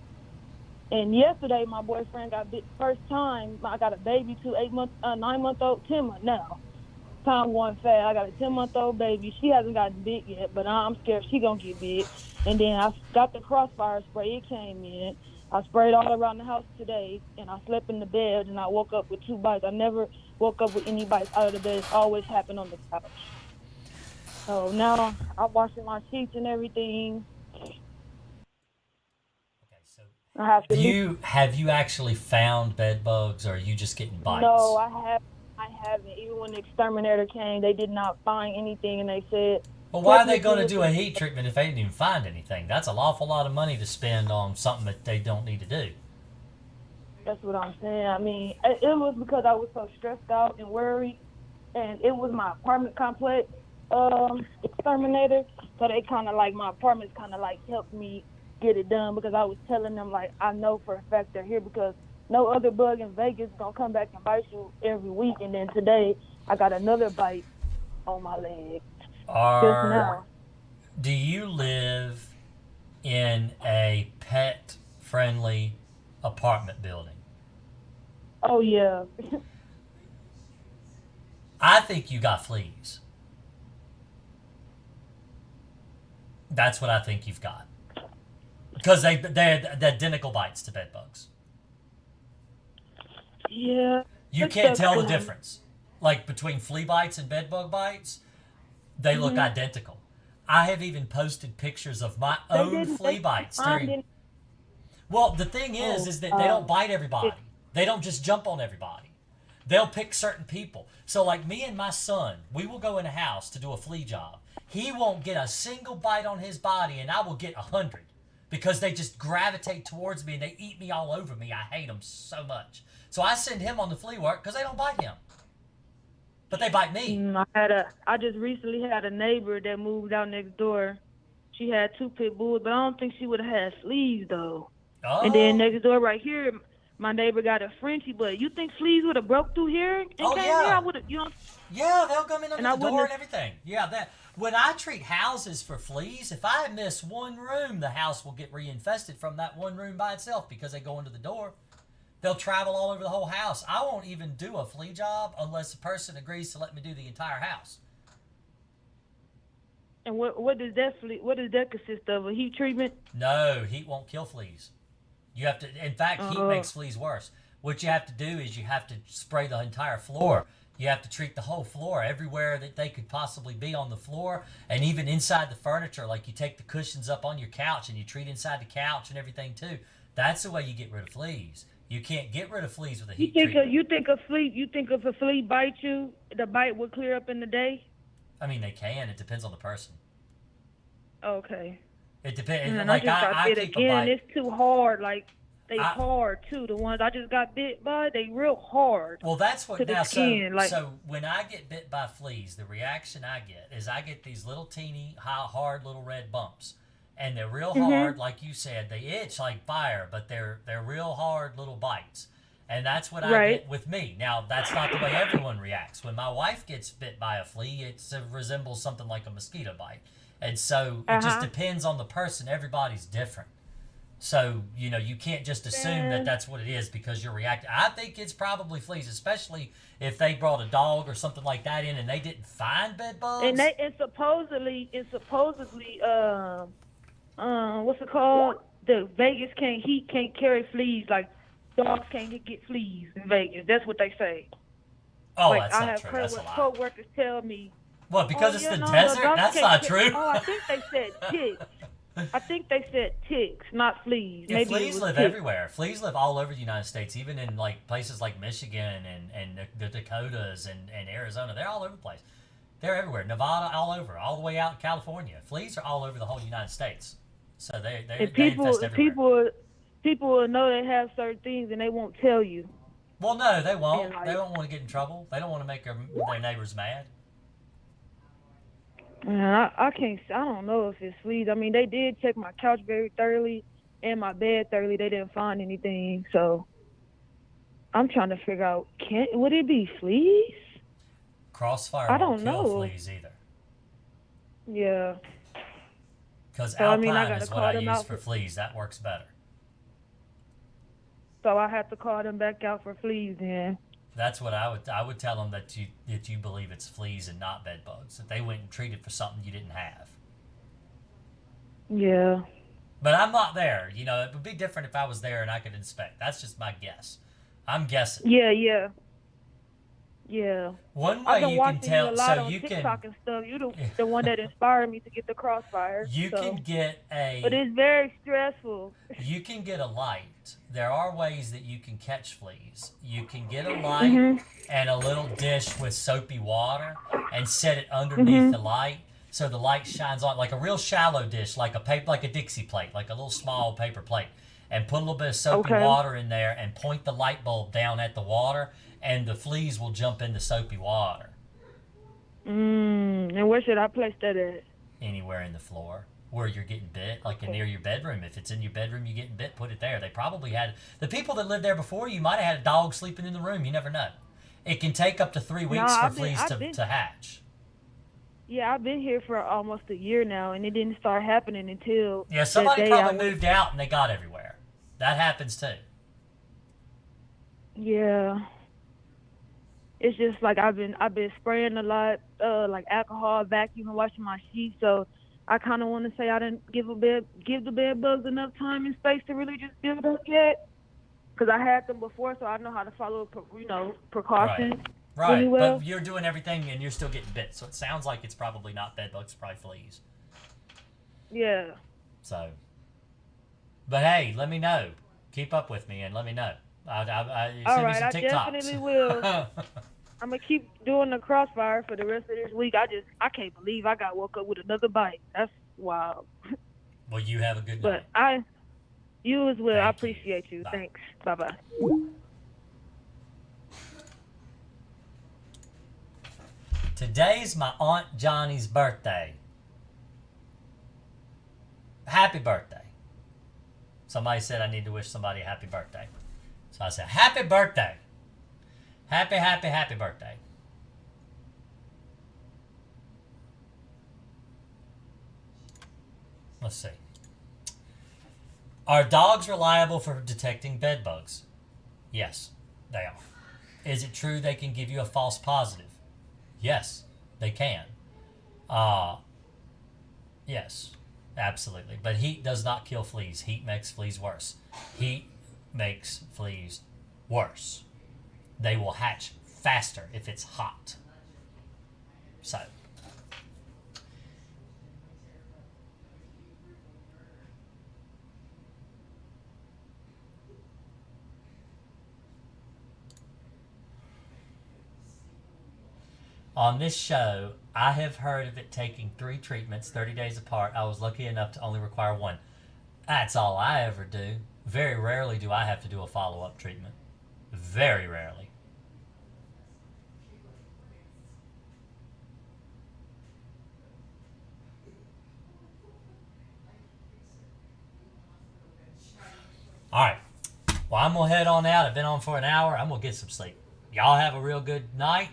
And yesterday, my boyfriend got bit first time. I got a baby too, 9-month-old, 10-month now. Time going fast. I got a 10-month-old baby. She hasn't gotten bit yet, but I'm scared she gonna get bit. And then I got the crossfire spray. It came in. I sprayed all around the house today, and I slept in the bed, and I woke up with 2 bites. I never woke up with any bites out of the bed. It's always happened on the couch. So now I'm washing my sheets and everything. Okay, so I have to. have you actually found bed bugs, or are you just getting bites? No, I haven't. Even when the exterminator came, they did not find anything, and they said. Well, why are they going to do a heat treatment if they didn't even find anything? That's an awful lot of money to spend on something that they don't need to do. That's what I'm saying. I mean, it was because I was so stressed out and worried, and it was my apartment complex exterminator. So they kind of like, my apartments kind of like helped me get it done, because I was telling them, like, I know for a fact they're here, because no other bug in Vegas is going to come back and bite you every week. And then today I got another bite on my leg. Do you live in a pet-friendly apartment building? Oh, yeah. I think you got fleas. That's what I think you've got. Because they're identical bites to bed bugs. Yeah. You can't tell the difference. Like between flea bites and bed bug bites, they look identical. I have even posted pictures of my own flea bites. Well, the thing is that they don't bite everybody. They don't just jump on everybody. They'll pick certain people. So like me and my son, we will go in a house to do a flea job. He won't get a single bite on his body, and I will get 100. Because they just gravitate towards me and they eat me all over me. I hate them so much. So I send him on the flea work because they don't bite him. But they bite me. I just recently had a neighbor that moved out next door. She had 2 pit bulls, but I don't think she would have had fleas though. Oh. And then next door right here, my neighbor got a Frenchie, but you think fleas would have broke through here and came here? I would have, Yeah, they'll come in under the door and everything. Yeah, that. When I treat houses for fleas, if I miss one room, the house will get reinfested from that one room by itself because they go into the door. They'll travel all over the whole house. I won't even do a flea job unless the person agrees to let me do the entire house. And what does that consist of? A heat treatment? No, heat won't kill fleas. You have to. In fact, heat makes fleas worse. What you have to do is you have to spray the entire floor. You have to treat the whole floor, everywhere that they could possibly be on the floor, and even inside the furniture. Like you take the cushions up on your couch and you treat inside the couch and everything too. That's the way you get rid of fleas. You can't get rid of fleas with a heat treatment. You think if a flea bites you, the bite will clear up in the day? I mean, they can. It depends on the person. Okay. It depends. And like I keep a bite. It's too hard. Like they hard too. The ones I just got bit by, they real hard. Well, that's what to now. The skin, so when I get bit by fleas, the reaction I get is I get these little teeny, hard little red bumps, and they're real hard. Like you said, they itch like fire, but they're real hard little bites. And that's what I get with me. Now, that's not the way everyone reacts. When my wife gets bit by a flea, it resembles something like a mosquito bite. And so it just depends on the person. Everybody's different. So, you can't just assume that that's what it is because you're reacting. I think it's probably fleas, especially if they brought a dog or something like that in and they didn't find bed bugs. And supposedly, what's it called? The Vegas can't carry fleas. Like dogs can't get fleas in Vegas. That's what they say. Oh, like, that's not true. I have heard what co-workers tell me. What, because it's the desert? That's not true. Oh, I think they said ticks. I think they said ticks, not fleas. Yeah, maybe fleas live ticks. everywhere. Fleas live all over the United States, even in like places like Michigan and the Dakotas and Arizona. They're all over the place. They're everywhere. Nevada, all over, all the way out in California. Fleas are all over the whole United States. So they infest everywhere. People will know they have certain things and they won't tell you. Well, no, they won't. They don't want to get in trouble. They don't want to make their neighbors mad. I can't. I don't know if it's fleas. I mean, they did check my couch very thoroughly and my bed thoroughly. They didn't find anything. So I'm trying to figure out, would it be fleas? Crossfire I won't don't kill know. fleas either. Yeah. Because So, I mean, I Alpine gotta is what call I them use out for for- fleas. That works better. So I have to call them back out for fleas then. That's what I would tell them, that you believe it's fleas and not bed bugs. That they went and treated for something you didn't have. Yeah. But I'm not there. You know, it would be different if I was there and I could inspect. That's just my guess. I'm guessing. Yeah. One I've way been you can watching tell, you a lot so on you TikTok can and stuff. You're the one that inspired me to get the Crossfire. you so. can get But a it's very stressful. you can get a light. There are ways that you can catch fleas. You can get a light and a little dish with soapy water and set it underneath the light, so the light shines on, like a real shallow dish, like a Dixie plate, like a little small paper plate, and put a little bit of soapy water in there and point the light bulb down at the water, and the fleas will jump in the soapy water. And where should I place that at? Anywhere in the floor where you're getting bit, like near your bedroom. If it's in your bedroom, you're getting bit, put it there. They probably had, the people that lived there before you might have had a dog sleeping in the room. You never know. It can take up to 3 weeks for fleas to hatch. Yeah, I've been here for almost a year now, and it didn't start happening until Somebody probably moved out and they got everywhere. That happens too. Yeah. It's just like I've been spraying a lot, like alcohol, vacuuming, washing my sheets. So I kind of want to say I didn't give the bed bugs enough time and space to really just build up yet, because I had them before, so I know how to follow, precautions. Right, really well. But you're doing everything and you're still getting bit, so it sounds like it's probably not bed bugs, it's probably fleas. Yeah. So, but hey, let me know. Keep up with me and let me know. Send me some TikToks. I definitely will. I'm gonna keep doing the Crossfire for the rest of this week. I can't believe I got woke up with another bite. That's wild. Well, you have a good night. But you as well. I Thank appreciate you. Bye. Thanks. Bye. Today's my Aunt Johnny's birthday. Happy birthday. Somebody said I need to wish somebody a happy birthday. So I said, happy birthday. Happy birthday. Let's see. Are dogs reliable for detecting bed bugs? Yes, they are. Is it true they can give you a false positive? Yes, they can. Yes, absolutely. But heat does not kill fleas. Heat makes fleas worse. Heat makes fleas worse. They will hatch faster if it's hot. So. On this show, I have heard of it taking 3 treatments 30 days apart. I was lucky enough to only require 1. That's all I ever do. Very rarely do I have to do a follow-up treatment. Very rarely. All right. Well, I'm going to head on out. I've been on for an hour. I'm going to get some sleep. Y'all have a real good night.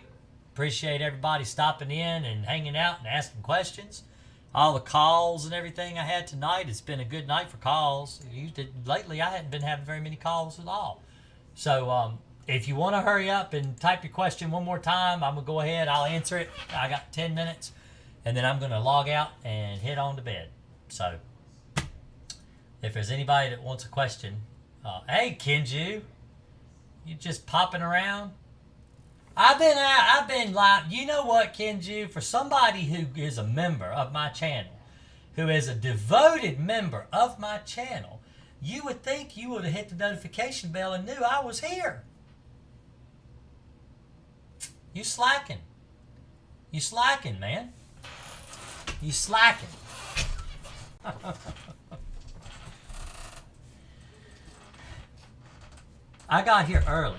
Appreciate everybody stopping in and hanging out and asking questions. All the calls and everything I had tonight. It's been a good night for calls. Lately, I hadn't been having very many calls at all. So if you want to hurry up and type your question one more time, I'm going to go ahead. I'll answer it. I got 10 minutes. And then I'm going to log out and head on to bed. So if there's anybody that wants a question, hey, Kenju, you just popping around? I've been like, you know what, Kenju, for somebody who is a member of my channel, who is a devoted member of my channel, you would think you would have hit the notification bell and knew I was here. You slacking. You slacking, man. You slacking. I got here early.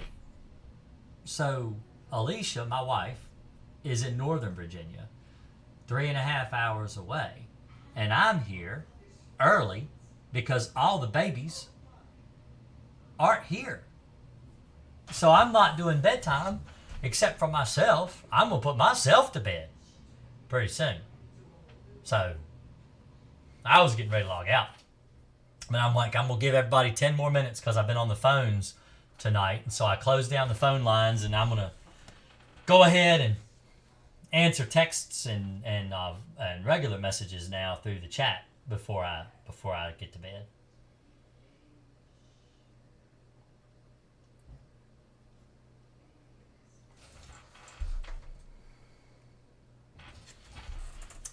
So Alicia, my wife, is in Northern Virginia, 3.5 hours away. And I'm here early because all the babies aren't here. So I'm not doing bedtime except for myself. I'm going to put myself to bed pretty soon. So I was getting ready to log out. But I'm like, I'm going to give everybody 10 more minutes because I've been on the phones tonight. And so I closed down the phone lines, and I'm going to go ahead and answer texts and regular messages now through the chat before I get to bed.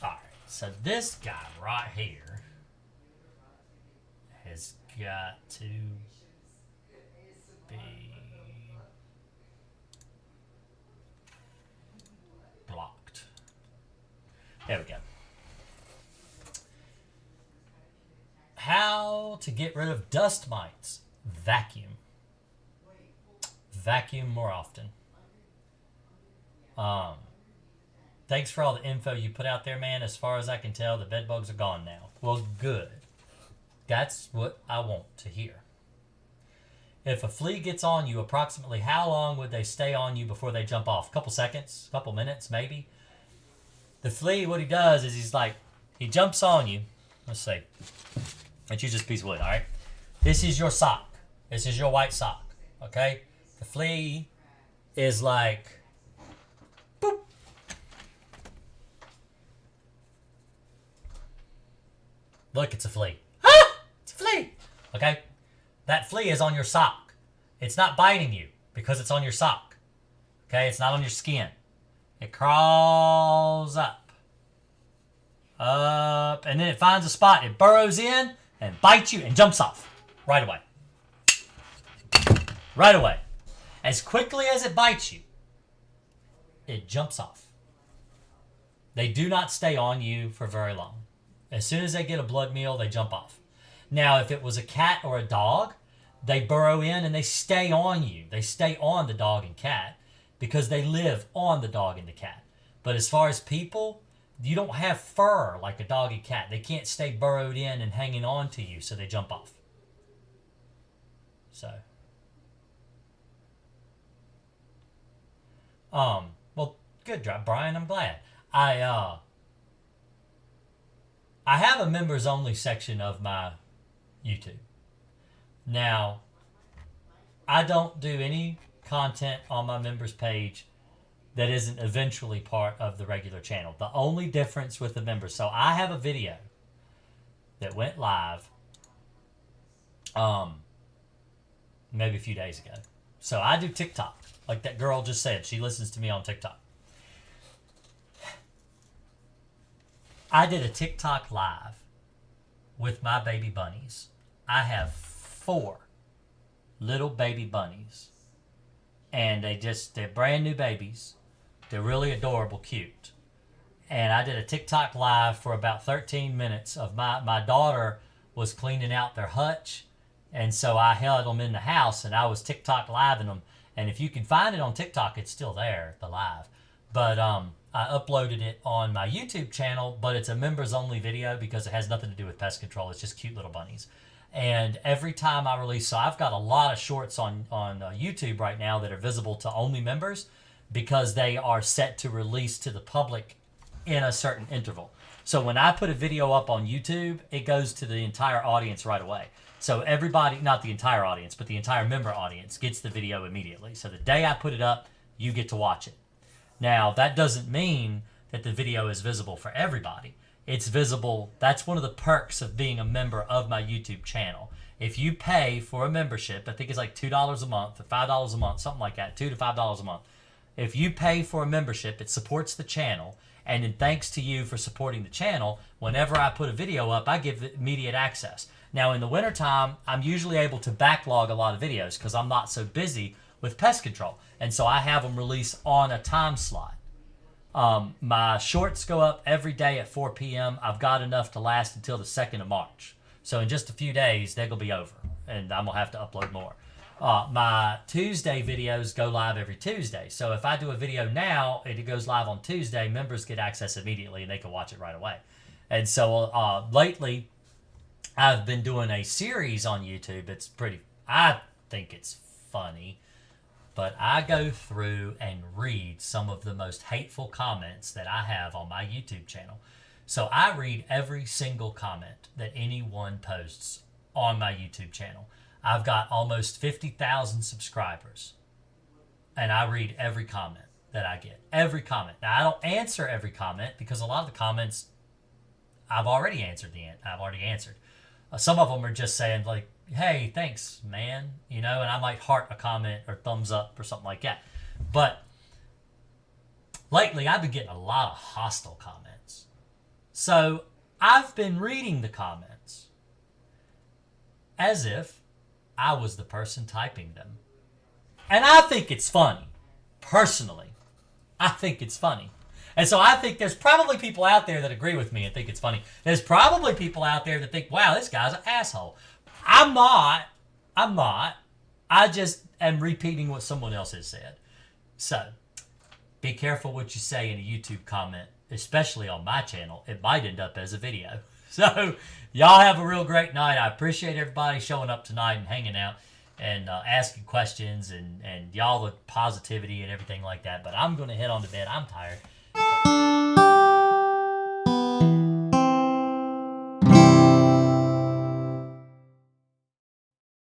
All right, so this guy right here has got to be blocked. There we go. How to get rid of dust mites? Vacuum. Vacuum more often. Thanks for all the info you put out there, man. As far as I can tell, the bed bugs are gone now. Well, good. That's what I want to hear. If a flea gets on you, approximately how long would they stay on you before they jump off? A couple seconds? A couple minutes, maybe? The flea, what he does is he jumps on you. Let's see. Let's use this piece of wood, all right? This is your sock. This is your white sock, okay? The flea is like, boop. Look, it's a flea. Ah! It's a flea. Okay? That flea is on your sock. It's not biting you because it's on your sock. Okay? It's not on your skin. It crawls up, and then it finds a spot. It burrows in and bites you and jumps off right away. Right away. As quickly as it bites you, it jumps off. They do not stay on you for very long. As soon as they get a blood meal, they jump off. Now, if it was a cat or a dog, they burrow in and they stay on you. They stay on the dog and cat because they live on the dog and the cat. But as far as people, you don't have fur like a dog and cat. They can't stay burrowed in and hanging on to you, so they jump off. So, well, good job, Brian. I'm glad. I have a members only section of my YouTube. Now, I don't do any content on my members page that isn't eventually part of the regular channel. The only difference with the members, so I have a video that went live maybe a few days ago. So I do TikTok, like that girl just said. She listens to me on TikTok. I did a TikTok live with my baby bunnies. I have 4 little baby bunnies. And they're brand new babies. They're really adorable, cute. And I did a TikTok live for about 13 minutes of my daughter was cleaning out their hutch. And so I held them in the house and I was TikTok living them. And if you can find it on TikTok, it's still there, the live. But I uploaded it on my YouTube channel, but it's a members only video because it has nothing to do with pest control. It's just cute little bunnies. And every time I release, so I've got a lot of shorts on YouTube right now that are visible to only members because they are set to release to the public in a certain interval. So when I put a video up on YouTube, it goes to the entire audience right away. So everybody, not the entire audience, but the entire member audience gets the video immediately. So the day I put it up, you get to watch it. Now, that doesn't mean that the video is visible for everybody. It's visible. That's one of the perks of being a member of my YouTube channel. If you pay for a membership, I think it's like $2 a month or $5 a month, something like that, $2 to $5 a month. If you pay for a membership, it supports the channel. And in thanks to you for supporting the channel, whenever I put a video up, I give immediate access. Now, in the wintertime, I'm usually able to backlog a lot of videos because I'm not so busy with pest control. And so I have them release on a time slot. My shorts go up every day at 4 p.m. I've got enough to last until the 2nd of March. So in just a few days, they're going to be over. And I'm going to have to upload more. My Tuesday videos go live every Tuesday. So if I do a video now and it goes live on Tuesday, members get access immediately and they can watch it right away. And so lately, I've been doing a series on YouTube. I think it's funny. but I go through and read some of the most hateful comments that I have on my YouTube channel. So I read every single comment that anyone posts on my YouTube channel. I've got almost 50,000 subscribers, and I read every comment that I get. Every comment. Now, I don't answer every comment because a lot of the comments I've already answered. Some of them are just saying like, hey, thanks, man, and I might heart a comment or thumbs up or something like that. But lately, I've been getting a lot of hostile comments. So I've been reading the comments as if I was the person typing them. And I think it's funny. Personally, I think it's funny. And so I think there's probably people out there that agree with me and think it's funny. There's probably people out there that think, wow, this guy's an asshole. I'm not. I just am repeating what someone else has said. So, be careful what you say in a YouTube comment, especially on my channel. It might end up as a video. So, y'all have a real great night. I appreciate everybody showing up tonight and hanging out and asking questions and y'all the positivity and everything like that. But I'm going to head on to bed. I'm tired.